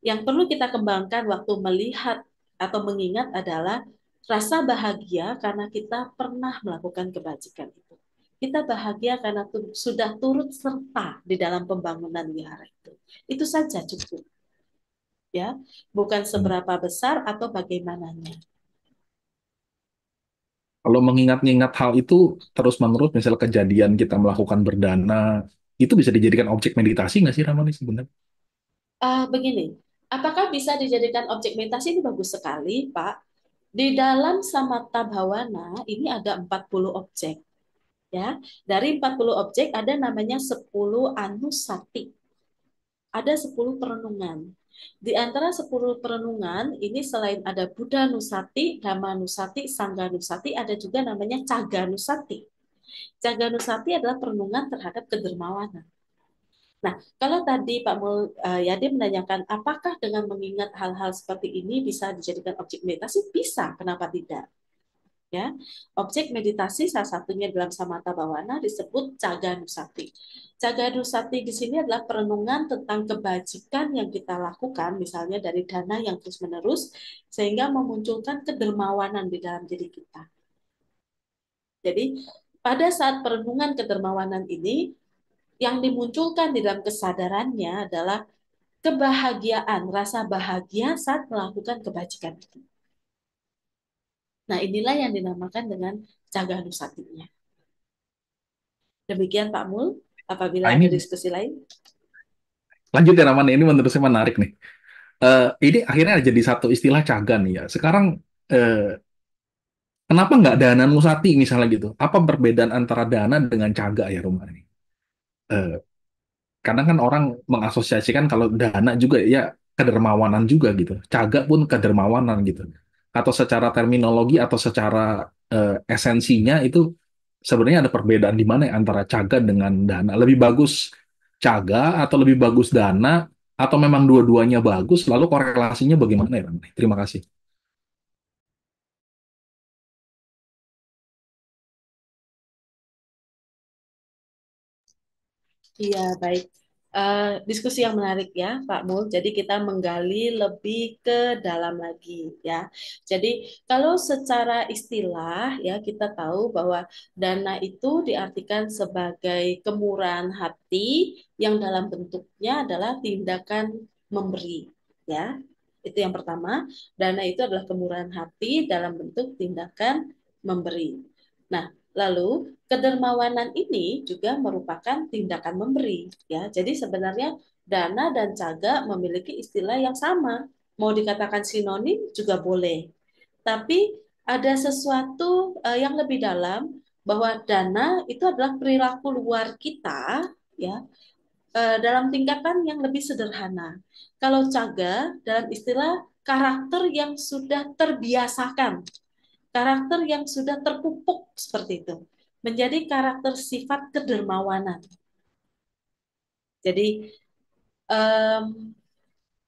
Yang perlu kita kembangkan waktu melihat atau mengingat adalah rasa bahagia karena kita pernah melakukan kebajikan itu. Kita bahagia karena sudah turut serta di dalam pembangunan wihara itu. Itu saja cukup, ya. Bukan seberapa besar atau bagaimananya. Kalau mengingat-ingat hal itu terus-menerus, misal kejadian kita melakukan berdana, itu bisa dijadikan objek meditasi nggak sih Ramani sebenarnya? Begini, apakah bisa dijadikan objek meditasi? Ini bagus sekali, Pak. Di dalam Samatha Bhavana ini ada 40 objek, ya. Dari 40 objek ada namanya 10 anusati. Ada 10 perenungan. Di antara 10 perenungan ini selain ada Buddha Nusati, Dhamma Nusati, Sangha Nusati, ada juga namanya Caga Nusati. Caga Nusati adalah perenungan terhadap kedermawanan. Nah, kalau tadi Pak Yadi menanyakan apakah dengan mengingat hal-hal seperti ini bisa dijadikan objek meditasi? Bisa, kenapa tidak? Ya, objek meditasi salah satunya dalam Samatha Bhavana disebut Caganusati. Caganusati di sini adalah perenungan tentang kebajikan yang kita lakukan, misalnya dari dana yang terus-menerus, sehingga memunculkan kedermawanan di dalam diri kita. Jadi, pada saat perenungan kedermawanan ini, yang dimunculkan di dalam kesadarannya adalah kebahagiaan, rasa bahagia saat melakukan kebajikan itu. Nah, inilah yang dinamakan dengan Caganusatinya. Demikian Pak Mul, apabila Nah ada ini diskusi lain. lanjut ya Ramani, ini menurut saya menarik nih. ini akhirnya jadi satu istilah caga nih ya. Sekarang eh, kenapa nggak dana nusati misalnya gitu? Apa perbedaan antara dana dengan caga ya Rumah ini? Eh, Kadang kan orang mengasosiasikan kalau dana juga ya kedermawanan juga gitu. Caga pun kedermawanan gitu. Atau secara terminologi atau secara esensinya itu sebenarnya ada perbedaan di mana ya antara caga dengan dana. Lebih bagus caga atau lebih bagus dana atau memang dua-duanya bagus, lalu korelasinya bagaimana ya? Ramli? Terima kasih. Iya, baik. Diskusi yang menarik ya, Pak Mul. Jadi kita menggali lebih ke dalam lagi ya. Jadi kalau secara istilah ya kita tahu bahwa dana itu diartikan sebagai kemurahan hati yang dalam bentuknya adalah tindakan memberi ya. Itu yang pertama. Dana itu adalah kemurahan hati dalam bentuk tindakan memberi. Nah, lalu kedermawanan ini juga merupakan tindakan memberi, ya. Jadi sebenarnya dana dan caga memiliki istilah yang sama. Mau dikatakan sinonim juga boleh. Tapi ada sesuatu yang lebih dalam bahwa dana itu adalah perilaku luar kita, ya, dalam tingkatan yang lebih sederhana. Kalau caga dalam istilah karakter yang sudah terbiasakan, karakter yang sudah terpupuk seperti itu, menjadi karakter sifat kedermawanan. Jadi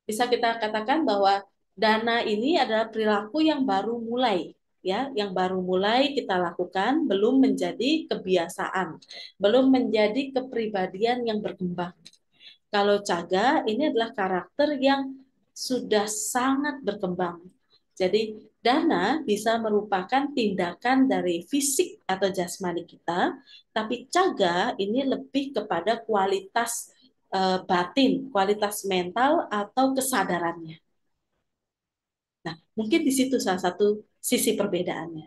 bisa kita katakan bahwa dana ini adalah perilaku yang baru mulai, ya, yang baru mulai kita lakukan, belum menjadi kebiasaan, belum menjadi kepribadian yang berkembang. Kalau caga ini adalah karakter yang sudah sangat berkembang. Jadi dana bisa merupakan tindakan dari fisik atau jasmani kita, tapi caga ini lebih kepada kualitas batin, kualitas mental atau kesadarannya. Nah, mungkin di situ salah satu sisi perbedaannya.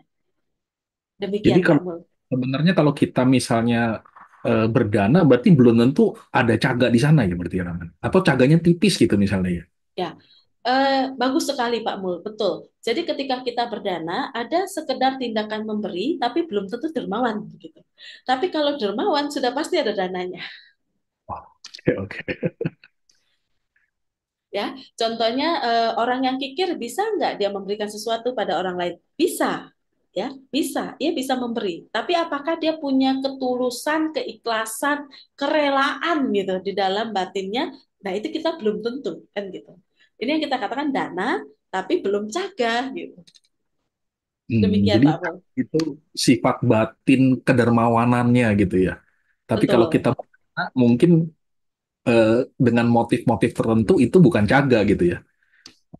Jadi Demikian Pak kalau Mul. sebenarnya kalau kita misalnya berdana, berarti belum tentu ada caga di sana ya berarti ya, Rahman? Atau caganya tipis gitu misalnya ya? Ya, bagus sekali Pak Mul, betul. Jadi ketika kita berdana, ada sekedar tindakan memberi, tapi belum tentu dermawan begitu. Tapi kalau dermawan sudah pasti ada dananya, Wah, oke, oke. ya. Contohnya orang yang kikir bisa nggak dia memberikan sesuatu pada orang lain? Bisa, ya, bisa. Ia bisa memberi. Tapi apakah dia punya ketulusan, keikhlasan, kerelaan gitu di dalam batinnya? Nah itu kita belum tentu kan gitu. Ini yang kita katakan dana, tapi belum caga gitu. Demikian Jadi Pak Pol. itu sifat batin kedermawanannya gitu ya. Tapi kalau Betul, kita mungkin eh, dengan motif-motif tertentu itu bukan caga gitu ya.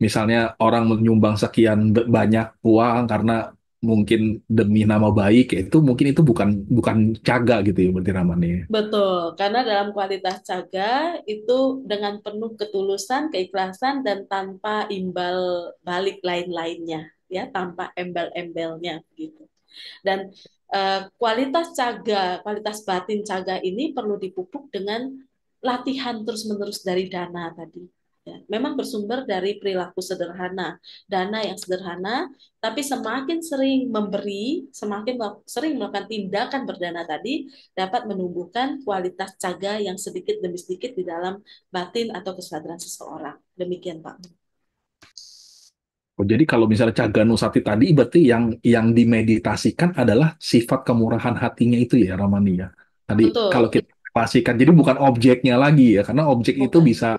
Misalnya orang menyumbang sekian banyak uang karena mungkin demi nama baik, ya itu mungkin itu bukan bukan caga gitu ya berarti namanya. betul. Karena dalam kualitas caga itu dengan penuh ketulusan, keikhlasan dan tanpa imbal balik lain-lainnya, ya, tanpa embel-embelnya gitu. Dan kualitas caga, kualitas batin caga ini perlu dipupuk dengan latihan terus-menerus dari dana tadi. Ya, memang bersumber dari perilaku sederhana, dana yang sederhana, tapi semakin sering memberi, semakin sering melakukan tindakan berdana tadi, dapat menumbuhkan kualitas caga yang sedikit demi sedikit di dalam batin atau kesadaran seseorang. Demikian, Pak. Oh, jadi kalau misalnya caga nusati tadi berarti yang dimeditasikan adalah sifat kemurahan hatinya itu ya Ramani ya. Tadi kalau Betul, kita pastikan jadi bukan objeknya lagi ya karena objek itu bukan. bisa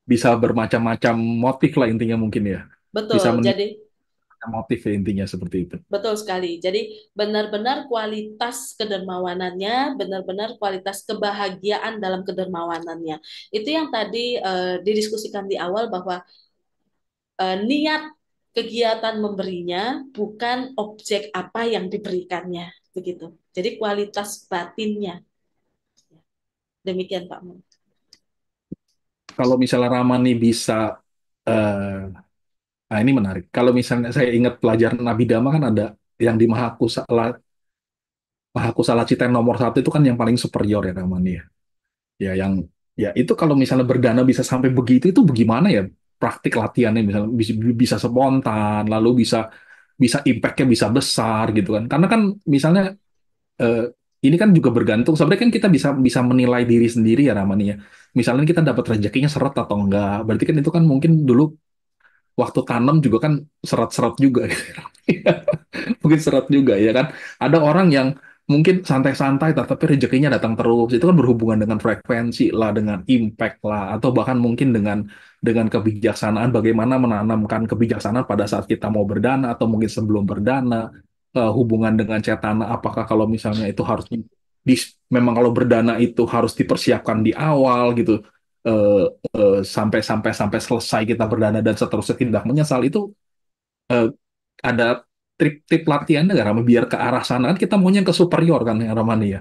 bisa bermacam-macam motif lah intinya mungkin ya. Bisa Betul. menimbulkan Jadi motif ya intinya seperti itu. betul sekali. Jadi benar-benar kualitas kedermawanannya, benar-benar kualitas kebahagiaan dalam kedermawanannya. Itu yang tadi didiskusikan di awal bahwa niat kegiatan memberinya bukan objek apa yang diberikannya, begitu. Jadi kualitas batinnya. Demikian Pak Mun. Kalau misalnya Ramani bisa nah ini menarik. Kalau misalnya saya ingat pelajaran Abhidhamma kan ada yang di Mahakusala Cita yang nomor satu itu kan yang paling superior ya namanya. Ya yang ya itu kalau misalnya berdana bisa sampai begitu itu bagaimana ya? praktik latihannya misalnya bisa spontan, lalu bisa bisa impact-nya bisa besar gitu kan. Karena kan misalnya eh, ini kan juga bergantung. Sebenarnya kan kita bisa bisa menilai diri sendiri ya Ramani ya. Misalnya kita dapat rezekinya seret atau enggak. Berarti kan itu kan mungkin dulu waktu tanam juga kan seret-seret juga. Mungkin seret juga ya kan. Ada orang yang mungkin santai-santai tapi rezekinya datang terus. Itu kan berhubungan dengan frekuensi lah, dengan impact lah, atau bahkan mungkin dengan kebijaksanaan bagaimana menanamkan kebijaksanaan pada saat kita mau berdana atau mungkin sebelum berdana. Hubungan dengan cetana apakah kalau misalnya itu harus memang kalau berdana itu harus dipersiapkan di awal gitu. Eh, sampai sampai sampai selesai kita berdana dan seterusnya tidak menyesal itu eh, ada tip-tip latihan nggak Rama biar ke arah sana kan kita maunya ke superior kan yang Ramani ya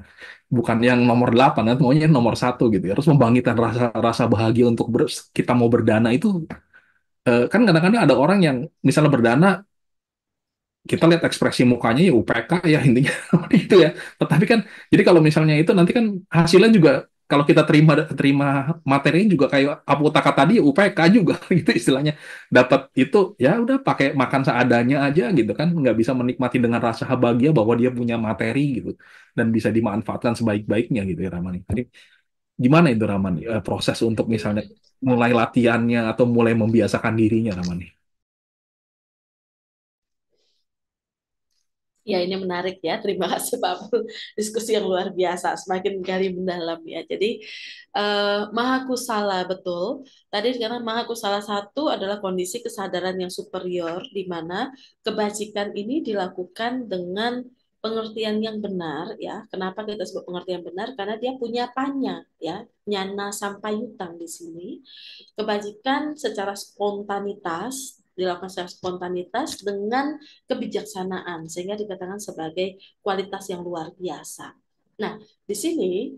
bukan yang nomor 8 kan maunya yang nomor 1 gitu ya harus membangkitkan rasa rasa bahagia untuk kita mau berdana itu kan kadang-kadang ada orang yang misalnya berdana kita lihat ekspresi mukanya ya UPK ya intinya itu ya. Tetapi kan jadi kalau misalnya itu nanti kan hasilnya juga kalau kita terima terima materinya juga kayak Aputaka tadi ya UPK juga gitu istilahnya. Dapat itu ya udah pakai makan seadanya aja gitu kan nggak bisa menikmati dengan rasa bahagia bahwa dia punya materi gitu dan bisa dimanfaatkan sebaik-baiknya gitu ya Ramani. Jadi gimana itu Ramani proses untuk misalnya mulai latihannya atau mulai membiasakan dirinya Ramani? Ya, ini menarik ya. Terima kasih Pak Abdul. Diskusi yang luar biasa, semakin gali mendalam ya. Jadi, maha kusala betul. Tadi karena maha kusala satu adalah kondisi kesadaran yang superior, di mana kebajikan ini dilakukan dengan pengertian yang benar ya. Kenapa kita sebut pengertian benar? Karena dia punya panya ya, nyana sampayutang di sini. Kebajikan secara spontanitas dilakukan secara spontanitas dengan kebijaksanaan sehingga dikatakan sebagai kualitas yang luar biasa. Nah, di sini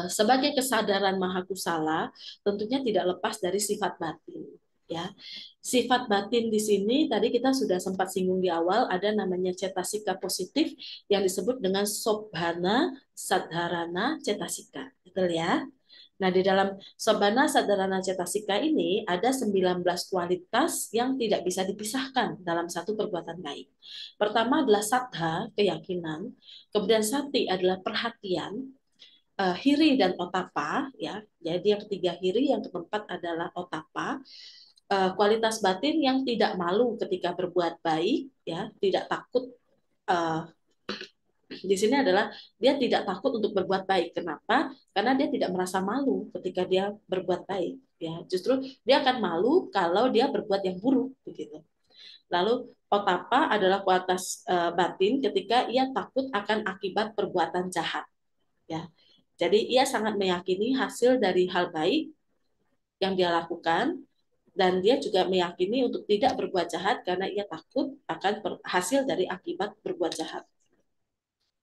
sebagai kesadaran mahakusala tentunya tidak lepas dari sifat batin ya. Sifat batin di sini tadi kita sudah sempat singgung di awal ada namanya cetasika positif yang disebut dengan sobhana sadharana cetasika. Betul ya? Nah, di dalam Sabana Sadharana Cetasika ini ada 19 kualitas yang tidak bisa dipisahkan dalam satu perbuatan baik. Pertama adalah saddha, keyakinan. Kemudian sati adalah perhatian, hiri dan otapa. Ya. Jadi yang ketiga hiri, yang keempat adalah otapa. Kualitas batin yang tidak malu ketika berbuat baik, ya, tidak takut uh, di sini adalah dia tidak takut untuk berbuat baik. Kenapa? Karena dia tidak merasa malu ketika dia berbuat baik. Ya, justru dia akan malu kalau dia berbuat yang buruk begitu. Lalu otapa adalah kualitas batin ketika ia takut akan akibat perbuatan jahat. Ya, jadi ia sangat meyakini hasil dari hal baik yang dia lakukan dan dia juga meyakini untuk tidak berbuat jahat karena ia takut akan hasil dari akibat berbuat jahat.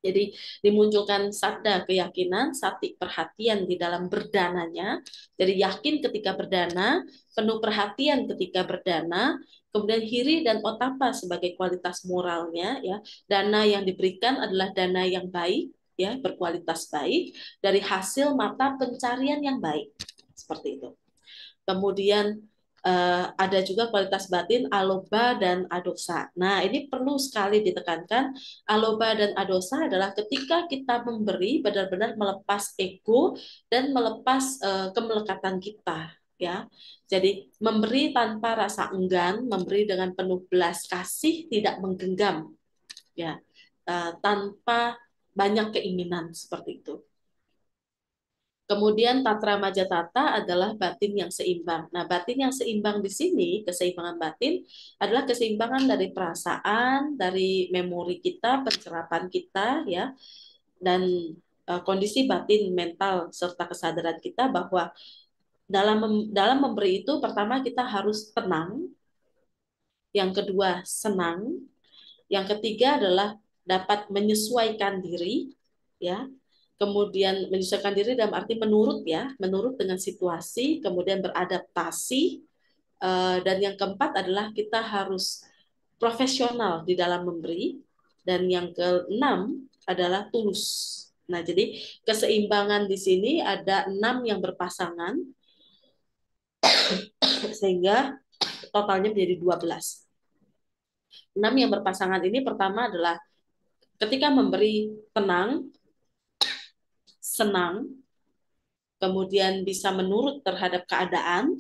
Jadi dimunculkan sabda keyakinan, sati perhatian di dalam berdananya. Jadi yakin ketika berdana, penuh perhatian ketika berdana, kemudian hiri dan otapa sebagai kualitas moralnya. Ya, dana yang diberikan adalah dana yang baik, ya berkualitas baik dari hasil mata pencarian yang baik. Seperti itu. Kemudian ada juga kualitas batin aloba dan adosa. Nah, ini perlu sekali ditekankan. Aloba dan adosa adalah ketika kita memberi benar-benar melepas ego dan melepas kemelekatan kita, ya. Jadi memberi tanpa rasa enggan, memberi dengan penuh belas kasih, tidak menggenggam, ya, tanpa banyak keinginan seperti itu. Kemudian tatra majatata adalah batin yang seimbang. Nah, batin yang seimbang di sini, keseimbangan batin adalah keseimbangan dari perasaan, dari memori kita, pencerapan kita, ya, dan kondisi batin mental serta kesadaran kita bahwa dalam memberi itu pertama kita harus tenang, yang kedua senang, yang ketiga adalah dapat menyesuaikan diri, ya, kemudian menyesuaikan diri dalam arti menurut ya, menurut dengan situasi, kemudian beradaptasi, dan yang keempat adalah kita harus profesional di dalam memberi, dan yang keenam adalah tulus. Nah, jadi keseimbangan di sini ada 6 yang berpasangan, sehingga totalnya menjadi 12. 6 yang berpasangan ini pertama adalah ketika memberi tenang, senang, kemudian bisa menurut terhadap keadaan,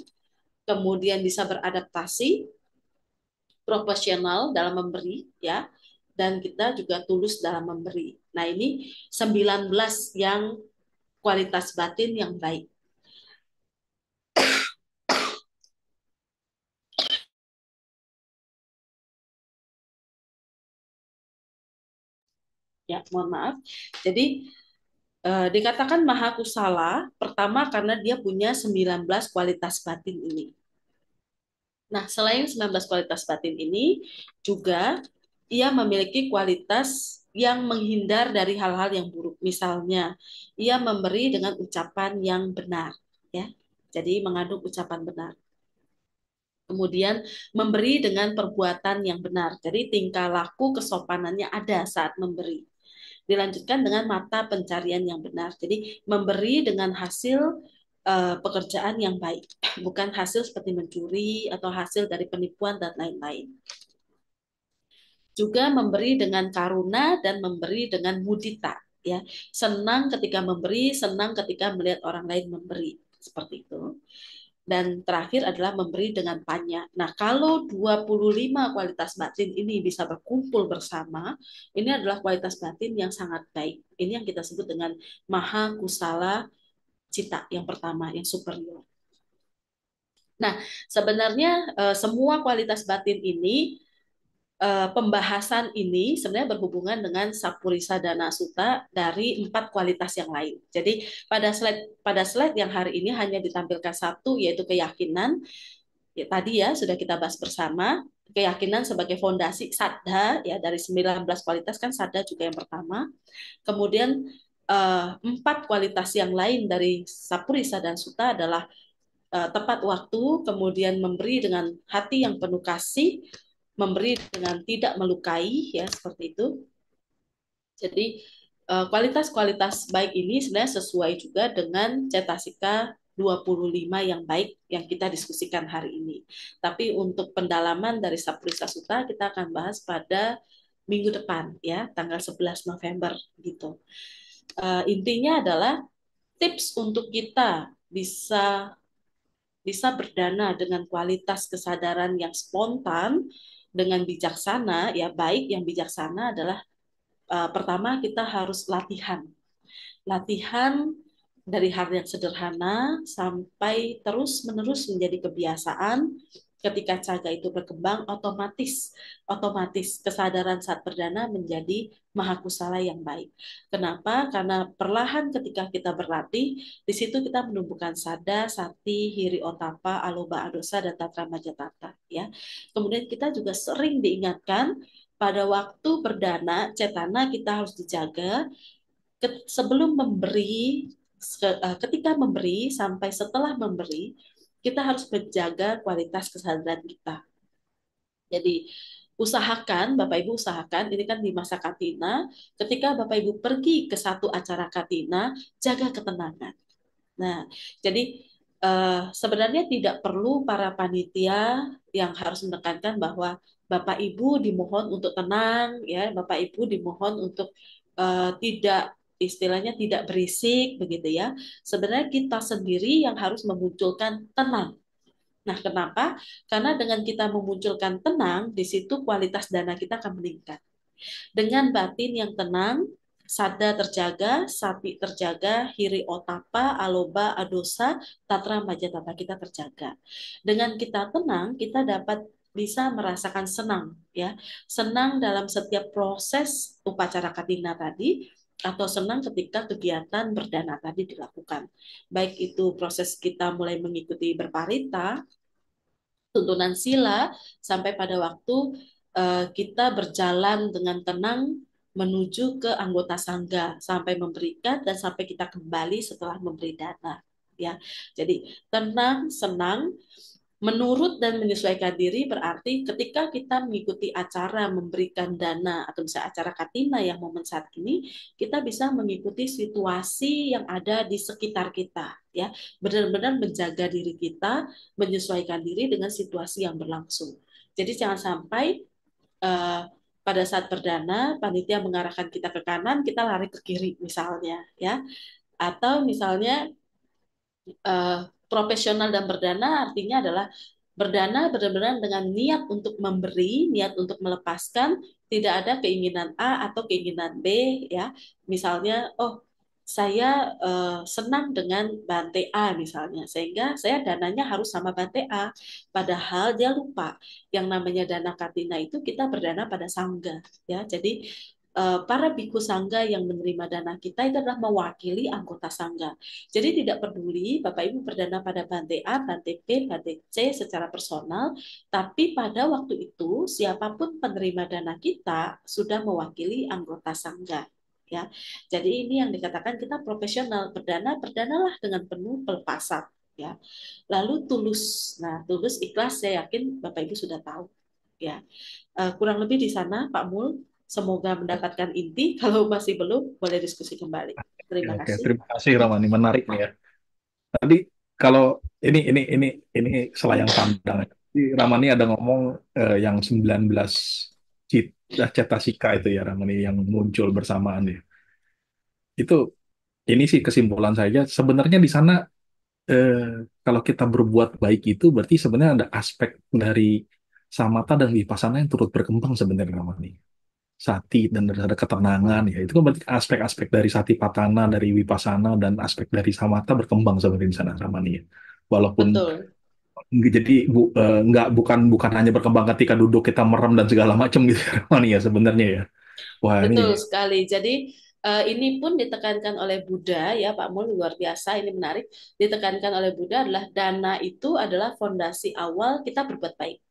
kemudian bisa beradaptasi, profesional dalam memberi, ya, dan kita juga tulus dalam memberi. Nah, ini 19 yang kualitas batin yang baik. Ya, mohon maaf. Jadi dikatakan maha kusala pertama karena dia punya 19 kualitas batin ini. Nah, selain 19 kualitas batin ini, juga ia memiliki kualitas yang menghindar dari hal-hal yang buruk. Misalnya, ia memberi dengan ucapan yang benar, ya. Jadi mengandung ucapan benar. Kemudian memberi dengan perbuatan yang benar. Jadi tingkah laku kesopanannya ada saat memberi. Dilanjutkan dengan mata pencarian yang benar. Jadi memberi dengan hasil pekerjaan yang baik, bukan hasil seperti mencuri atau hasil dari penipuan dan lain-lain. Juga memberi dengan karuna dan memberi dengan mudita, ya. Senang ketika memberi, senang ketika melihat orang lain memberi, seperti itu. Dan terakhir adalah memberi dengan panya. Nah, kalau 25 kualitas batin ini bisa berkumpul bersama, ini adalah kualitas batin yang sangat baik. Ini yang kita sebut dengan maha kusala cita yang pertama, yang superior. Nah, sebenarnya semua kualitas batin ini, pembahasan ini sebenarnya berhubungan dengan Sapurisa Dana Sutta dari 4 kualitas yang lain. Jadi pada slide yang hari ini hanya ditampilkan satu, yaitu keyakinan. Ya, tadi ya sudah kita bahas bersama, keyakinan sebagai fondasi saddha, ya, dari 19 kualitas kan saddha juga yang pertama. Kemudian 4 kualitas yang lain dari Sapurisa dan Sutta adalah tepat waktu, kemudian memberi dengan hati yang penuh kasih, memberi dengan tidak melukai, ya, seperti itu. Jadi kualitas-kualitas baik ini sebenarnya sesuai juga dengan cetasika 25 yang baik yang kita diskusikan hari ini. Tapi untuk pendalaman dari Sapurisa Sutta kita akan bahas pada minggu depan, ya, tanggal 11 November gitu. Intinya adalah tips untuk kita bisa berdana dengan kualitas kesadaran yang spontan dengan bijaksana, ya, baik yang bijaksana adalah pertama kita harus latihan dari hal yang sederhana sampai terus-menerus menjadi kebiasaan. Ketika caga itu berkembang, otomatis kesadaran saat berdana menjadi mahakusala yang baik. Kenapa? Karena perlahan ketika kita berlatih, di situ kita menumbuhkan sada, sati, hiri otapa, aloba adosa, dan tatra majatata. Ya. Kemudian kita juga sering diingatkan pada waktu berdana, cetana kita harus dijaga sebelum memberi, ketika memberi sampai setelah memberi, kita harus menjaga kualitas kesadaran kita. Jadi usahakan, Bapak Ibu usahakan, ini kan di masa Katina, ketika Bapak Ibu pergi ke satu acara Katina, jaga ketenangan. Nah, jadi sebenarnya tidak perlu para panitia yang harus menekankan bahwa Bapak Ibu dimohon untuk tenang, ya, Bapak Ibu dimohon untuk tidak, istilahnya tidak berisik, begitu ya. Sebenarnya kita sendiri yang harus memunculkan tenang. Nah, kenapa? Karena dengan kita memunculkan tenang, di situ kualitas dana kita akan meningkat. Dengan batin yang tenang, sada terjaga, sati terjaga, hiri otapa, aloba, adosa, tatra majatapa kita terjaga. Dengan kita tenang, kita dapat bisa merasakan senang, ya, senang dalam setiap proses upacara katina tadi, atau senang ketika kegiatan berdana tadi dilakukan. Baik itu proses kita mulai mengikuti berparita, tuntunan sila, sampai pada waktu kita berjalan dengan tenang menuju ke anggota sangga sampai memberikan dan sampai kita kembali setelah memberi dana, ya. Jadi tenang, senang, Menurut dan menyesuaikan diri berarti ketika kita mengikuti acara memberikan dana atau misalnya acara Katina yang momen saat ini, kita bisa mengikuti situasi yang ada di sekitar kita, ya. Benar-benar menjaga diri kita, menyesuaikan diri dengan situasi yang berlangsung. Jadi jangan sampai eh, pada saat berdana panitia mengarahkan kita ke kanan, kita lari ke kiri misalnya, ya. Atau misalnya eh, profesional dan berdana artinya adalah berdana benar-benar dengan niat untuk memberi, niat untuk melepaskan, tidak ada keinginan A atau keinginan B, ya. Misalnya, oh, saya senang dengan Bante A misalnya, sehingga saya dananya harus sama Bante A. Padahal dia lupa yang namanya dana Katina itu kita berdana pada sangga, ya. Jadi para biku sangga yang menerima dana kita itu adalah mewakili anggota sangga. Jadi tidak peduli Bapak Ibu berdana pada Bante A, Bante B, Bante C secara personal, tapi pada waktu itu siapapun penerima dana kita sudah mewakili anggota sangga. Ya, jadi ini yang dikatakan kita profesional berdanalah dengan penuh pelepasan. Ya, lalu tulus. Nah, tulus ikhlas saya yakin Bapak Ibu sudah tahu. Ya, kurang lebih di sana Pak Mul. Semoga mendapatkan inti. Kalau masih belum, boleh diskusi kembali. Oke, Terima oke. kasih. Terima kasih Ramani, menarik nih ya. Tadi kalau ini selayang pandang. Jadi Ramani ada ngomong yang 19 cetasika itu ya Ramani yang muncul bersamaan ya. Itu ini sih kesimpulan saya sebenarnya di sana eh, kalau kita berbuat baik itu berarti sebenarnya ada aspek dari samatha dan vipassana yang turut berkembang sebenarnya Ramani. Sati dan ada ketenangan ya itu kan berarti aspek-aspek dari satipatthana dari vipassana dan aspek dari samatha berkembang sebenarnya di sana Ramani ya. Walaupun Betul. jadi nggak bukan bukan hanya berkembang ketika duduk kita merem dan segala macam gitu Ramani ya sebenarnya ya. Wah ini Betul sekali. Jadi ini pun ditekankan oleh Buddha ya Pak Mul, luar biasa, ini menarik. Ditekankan oleh Buddha adalah dana itu adalah fondasi awal kita berbuat baik,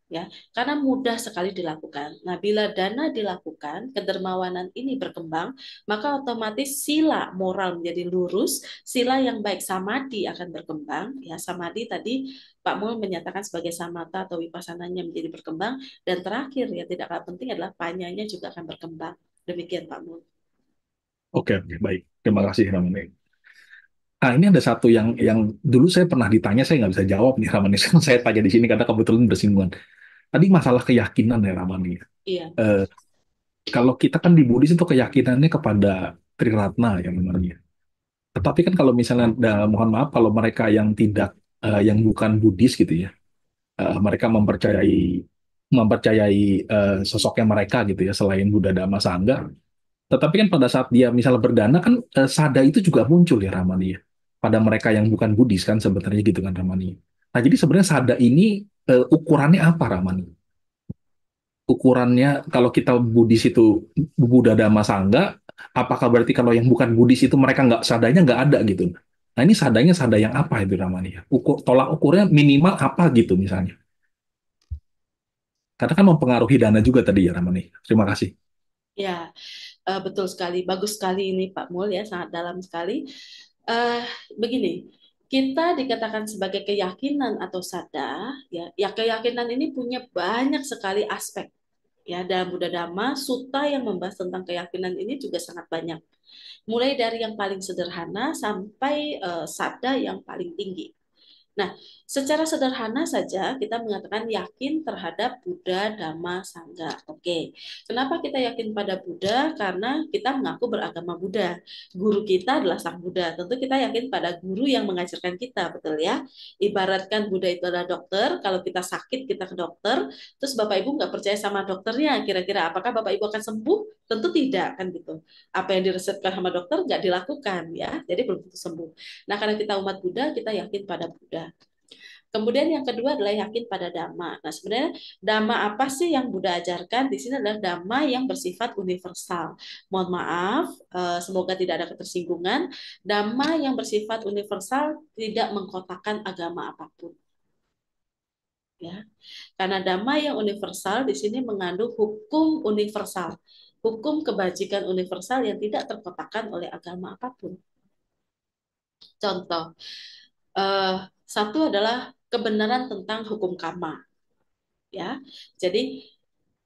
ya, karena mudah sekali dilakukan. Nah, bila dana dilakukan, kedermawanan ini berkembang, maka otomatis sila moral menjadi lurus, sila yang baik samadhi akan berkembang. Ya, samadhi tadi Pak Mul menyatakan sebagai samatha atau wipassananya menjadi berkembang, dan terakhir ya tidak kalah penting adalah panyanya juga akan berkembang. Demikian Pak Mul. oke oke baik terima kasih Ramani. Ah, ini ada satu yang dulu saya pernah ditanya, saya nggak bisa jawab nih Ramani. Sekarang saya tanya di sini karena kebetulan bersinggungan. Tadi masalah keyakinan ya Ramani. Iya, Eh, kalau kita kan di Buddhis itu keyakinannya kepada Triratna ya namanya. Tetapi kan kalau misalnya, mohon maaf kalau mereka yang tidak, yang bukan Buddhis gitu ya, mereka mempercayai sosoknya mereka gitu ya selain Buddha Dhamma Sangha. Tetapi kan pada saat dia misalnya berdana kan sada itu juga muncul ya Ramani ya. Pada mereka yang bukan Buddhis kan sebenarnya gitu kan Ramani. Nah jadi sebenarnya sada ini ukurannya apa Ramani? Ukurannya kalau kita Buddhis itu Buddha Dhamma Sangha, apakah berarti kalau yang bukan Buddhis itu mereka nggak sadanya nggak ada gitu? Nah ini sadanya sada yang apa itu Ramani ya? Tolak ukurnya minimal apa gitu misalnya? Karena kan mempengaruhi dana juga tadi ya Ramani. Terima kasih. ya, betul sekali. Bagus sekali ini Pak Mul ya, sangat dalam sekali. eh Begini, kita dikatakan sebagai keyakinan atau sada, ya, ya keyakinan ini punya banyak sekali aspek. Ya, dalam Buddha Dhamma, sutta yang membahas tentang keyakinan ini juga sangat banyak. Mulai dari yang paling sederhana sampai sada yang paling tinggi. Nah, secara sederhana saja kita mengatakan yakin terhadap Buddha, Dhamma, Sangha. Oke, kenapa kita yakin pada Buddha? Karena kita mengaku beragama Buddha. Guru kita adalah Sang Buddha. Tentu kita yakin pada guru yang mengajarkan kita, betul ya? Ibaratkan Buddha itu adalah dokter, kalau kita sakit kita ke dokter, terus Bapak Ibu nggak percaya sama dokternya, kira-kira apakah Bapak Ibu akan sembuh? Tentu tidak, kan gitu. Apa yang diresepkan sama dokter nggak dilakukan, ya. Jadi belum tentu sembuh. Nah, karena kita umat Buddha, kita yakin pada Buddha. Kemudian yang kedua adalah yakin pada dhamma. Nah, sebenarnya dhamma apa sih yang Buddha ajarkan? Di sini adalah dhamma yang bersifat universal. Mohon maaf, semoga tidak ada ketersinggungan. Dhamma yang bersifat universal tidak mengkotakkan agama apapun. Ya, karena dhamma yang universal di sini mengandung hukum universal, hukum kebajikan universal yang tidak terkotakkan oleh agama apapun. Contoh, satu adalah kebenaran tentang hukum karma, ya. Jadi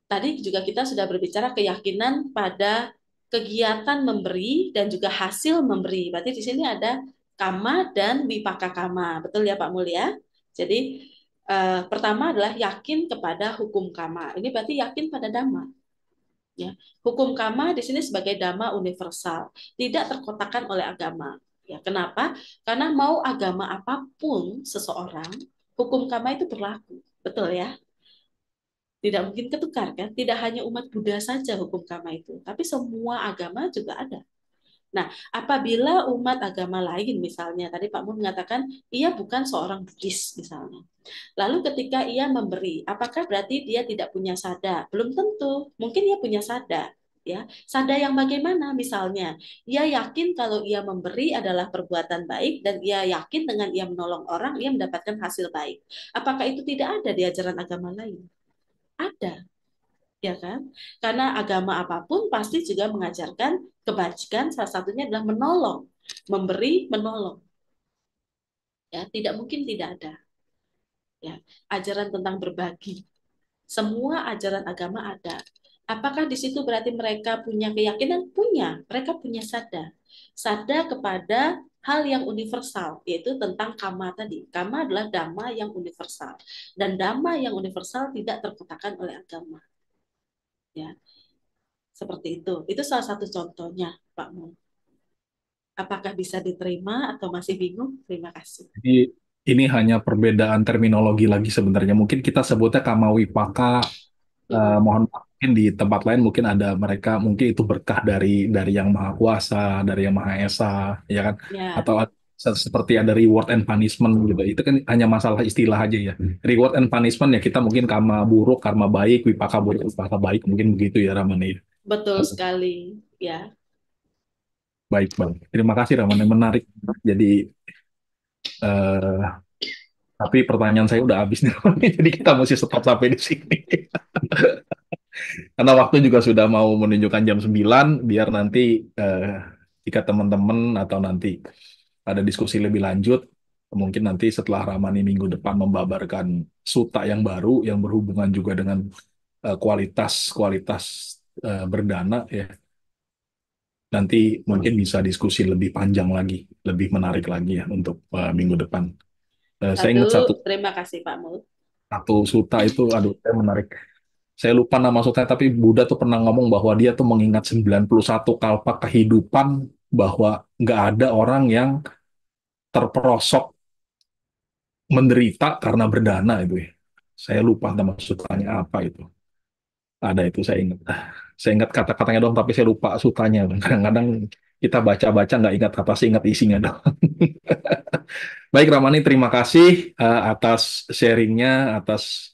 tadi juga kita sudah berbicara keyakinan pada kegiatan memberi dan juga hasil memberi. Berarti di sini ada kama dan wipaka kama. Betul ya Pak Mulia? Jadi pertama adalah yakin kepada hukum kama. Ini berarti yakin pada dhamma. Ya. Hukum kama di sini sebagai dhamma universal, tidak terkotakkan oleh agama. Ya, kenapa? Karena mau agama apapun seseorang, hukum kama itu berlaku. Betul ya? Tidak mungkin ketukar kan? Tidak hanya umat Buddha saja hukum kama itu, tapi semua agama juga ada. Nah, apabila umat agama lain misalnya, tadi Pak Mun mengatakan ia bukan seorang Buddhis misalnya. Lalu ketika ia memberi, apakah berarti dia tidak punya sada? Belum tentu. Mungkin ia punya sada. Ya, sada yang bagaimana misalnya? Ia yakin kalau ia memberi adalah perbuatan baik dan ia yakin dengan ia menolong orang ia mendapatkan hasil baik. Apakah itu tidak ada di ajaran agama lain? Ada, ya kan? Karena agama apapun pasti juga mengajarkan kebajikan, salah satunya adalah menolong, memberi, menolong. Ya, tidak mungkin tidak ada. Ya, ajaran tentang berbagi. Semua ajaran agama ada. Apakah di situ berarti mereka punya keyakinan? Punya. Mereka punya sada. Sada kepada hal yang universal, yaitu tentang kama tadi. Kama adalah dhamma yang universal. Dan dhamma yang universal tidak terkotakkan oleh agama. Ya, seperti itu. Itu salah satu contohnya, Pak Mo. Apakah bisa diterima atau masih bingung? Terima kasih. Jadi ini hanya perbedaan terminologi lagi sebenarnya. Mungkin kita sebutnya Kamawipaka. Mm-mm. Mohon maaf, mungkin di tempat lain mungkin ada mereka mungkin itu berkah dari yang Maha Kuasa, dari yang Maha Esa, ya kan? Ya, Atau seperti ada reward and punishment gitu. Itu kan hanya masalah istilah aja ya. Reward and punishment ya kita mungkin karma buruk, karma baik, wipaka buruk, wipaka baik mungkin begitu ya Ramani. betul sekali. Ya, Baik bang. Terima kasih Ramani, menarik. Jadi eh, tapi pertanyaan saya udah habis nih, Ramani. Jadi kita mesti stop sampai di sini. Karena waktu juga sudah mau menunjukkan jam 9, biar nanti eh, jika teman-teman atau nanti ada diskusi lebih lanjut, mungkin nanti setelah Ramani minggu depan membabarkan suta yang baru yang berhubungan juga dengan kualitas berdana ya, nanti mungkin bisa diskusi lebih panjang lagi, lebih menarik lagi ya untuk minggu depan. Saya ingat satu satu. Terima kasih Pak Mul. satu suta itu, aduh, saya menarik. Saya lupa nama sutanya, tapi Buddha tuh pernah ngomong bahwa dia tuh mengingat 91 kalpa kehidupan, bahwa nggak ada orang yang terperosok menderita karena berdana itu ya. Saya lupa nama sutanya apa itu. Ada itu saya ingat. Saya ingat kata-katanya dong, tapi saya lupa sutanya. Kadang-kadang kita baca-baca nggak ingat kata, saya ingat isinya dong. Baik Ramani, terima kasih atas sharingnya, atas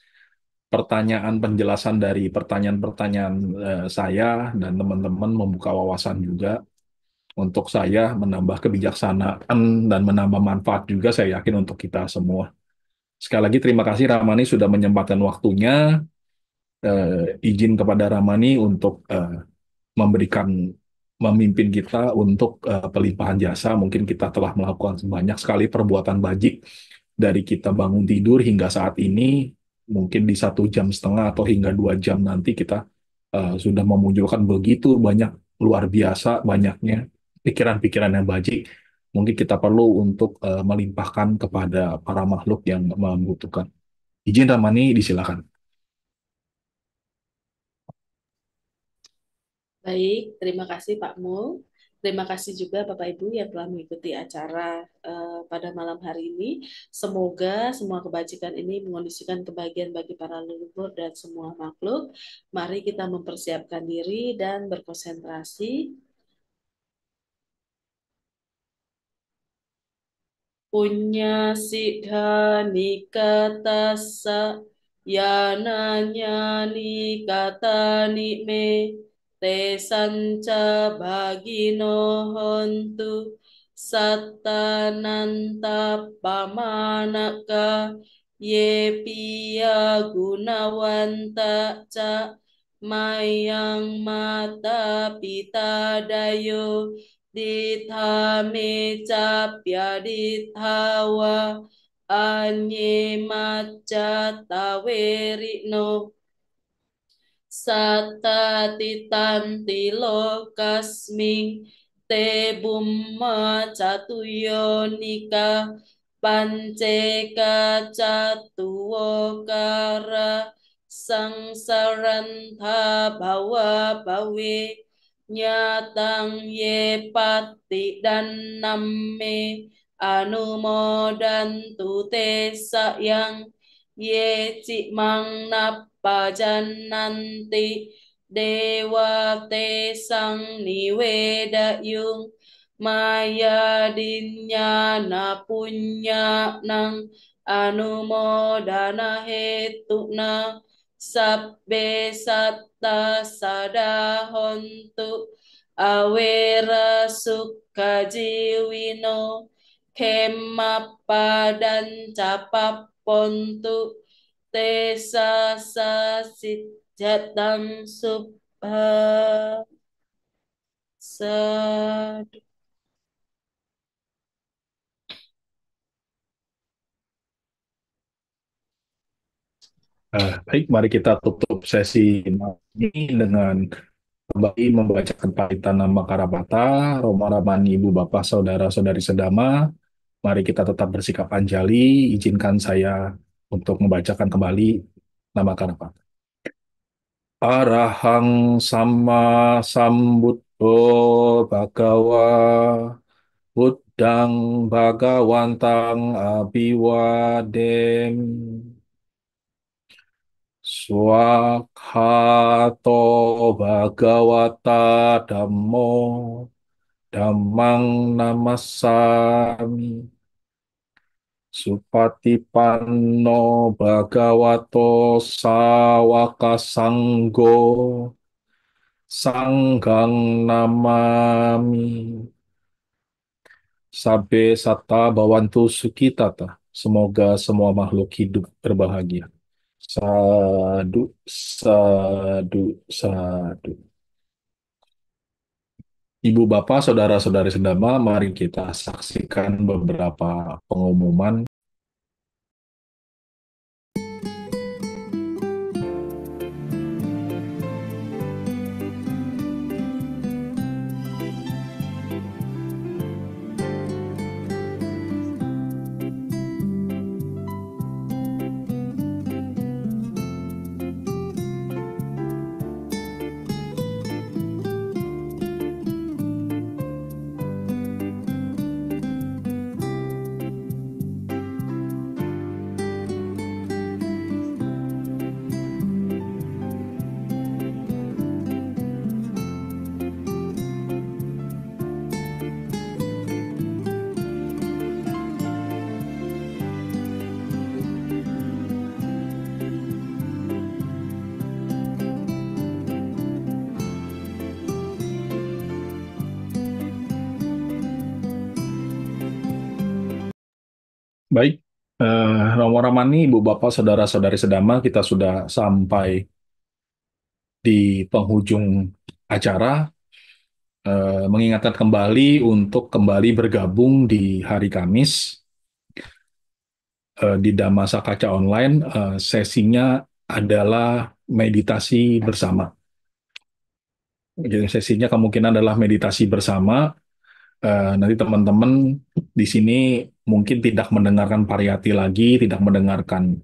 pertanyaan penjelasan dari pertanyaan-pertanyaan saya, dan teman-teman membuka wawasan juga untuk saya, menambah kebijaksanaan dan menambah manfaat juga saya yakin untuk kita semua. Sekali lagi terima kasih Ramani sudah menyempatkan waktunya. Izin kepada Ramani untuk memberikan memimpin kita untuk pelimpahan jasa. Mungkin kita telah melakukan banyak sekali perbuatan bajik dari kita bangun tidur hingga saat ini. Mungkin di 1,5 jam atau hingga 2 jam nanti kita sudah memunculkan begitu banyak, luar biasa banyaknya pikiran-pikiran yang bajik. Mungkin kita perlu untuk melimpahkan kepada para makhluk yang membutuhkan. Izin Ramani, disilakan. Baik, terima kasih Pak Mul. Terima kasih juga Bapak Ibu yang telah mengikuti acara pada malam hari ini. Semoga semua kebajikan ini mengondisikan kebahagiaan bagi para leluhur dan semua makhluk. Mari kita mempersiapkan diri dan berkonsentrasi. Punya sidha nikatasa yananya nikatani me te sanca bagino hontu sattananta pamanaka ye piya gunawanta ca mayang mata pita dayo Dithame capya dithawa anyemacatawerino satatitanti lokasming te bumma catuyonika panceka catuwokara sangsarantha bawa bawe nyatang ye pati dan namme anumodantu te sayang ye cik mang napajan nanti dewa te sang niwedayung maya dinyana punya nang anumodana hetuna sabbe satta sadahontu awera sukha jiwino kemappa dan capapontu tesa sasit jatang subha sadu. Baik, mari kita tutup sesi ini dengan kembali membacakan palitan nama Karabata, Roma Ramani, Ibu Bapak, Saudara-saudari sedama. Mari kita tetap bersikap anjali. Izinkan saya untuk membacakan kembali nama Karabata. Arahang sama sambuddho bhagawa buddhang bhagawantang abiwadem swakhato bhagawata dhammo dhammang namassami supatipanno bhagavato sawaka sanggo sanghang namami sabbe satta bhavantu sukhitata. Semoga semua makhluk hidup berbahagia. Sadu, sadu, sadu. Ibu bapak, saudara-saudari sedama, mari kita saksikan beberapa pengumuman. Baik, Romo Ramani, Ibu Bapak, Saudara-saudari sedama, kita sudah sampai di penghujung acara. Mengingatkan kembali untuk kembali bergabung di hari Kamis di Dhamma Kaca Online. Sesinya adalah meditasi bersama. Jadi sesinya kemungkinan adalah meditasi bersama. Nanti teman-teman di sini mungkin tidak mendengarkan pariyati lagi, tidak mendengarkan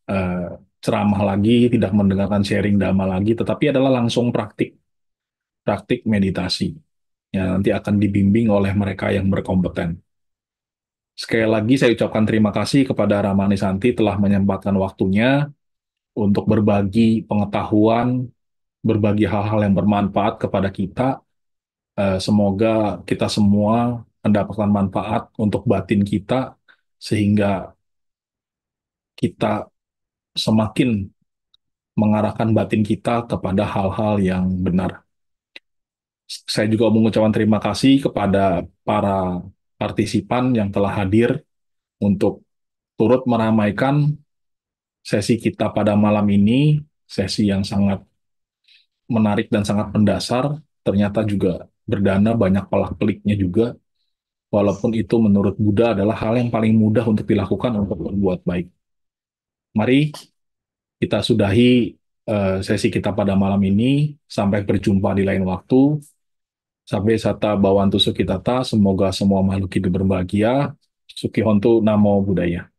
eh, ceramah lagi, tidak mendengarkan sharing dhamma lagi, tetapi adalah langsung praktik meditasi. Ya, nanti akan dibimbing oleh mereka yang berkompeten. Sekali lagi saya ucapkan terima kasih kepada Ramani Santi telah menyempatkan waktunya untuk berbagi pengetahuan, berbagi hal-hal yang bermanfaat kepada kita. Semoga kita semua mendapatkan manfaat untuk batin kita, sehingga kita semakin mengarahkan batin kita kepada hal-hal yang benar. Saya juga mengucapkan terima kasih kepada para partisipan yang telah hadir untuk turut meramaikan sesi kita pada malam ini, sesi yang sangat menarik dan sangat mendasar, ternyata juga berdana banyak pelak-peliknya juga. walaupun itu menurut Buddha adalah hal yang paling mudah untuk dilakukan untuk berbuat baik. Mari kita sudahi sesi kita pada malam ini. Sampai berjumpa di lain waktu. Sampai Sata Bhawantu Sukhitata, semoga semua makhluk hidup berbahagia. Sukihontu Namo Buddhaya.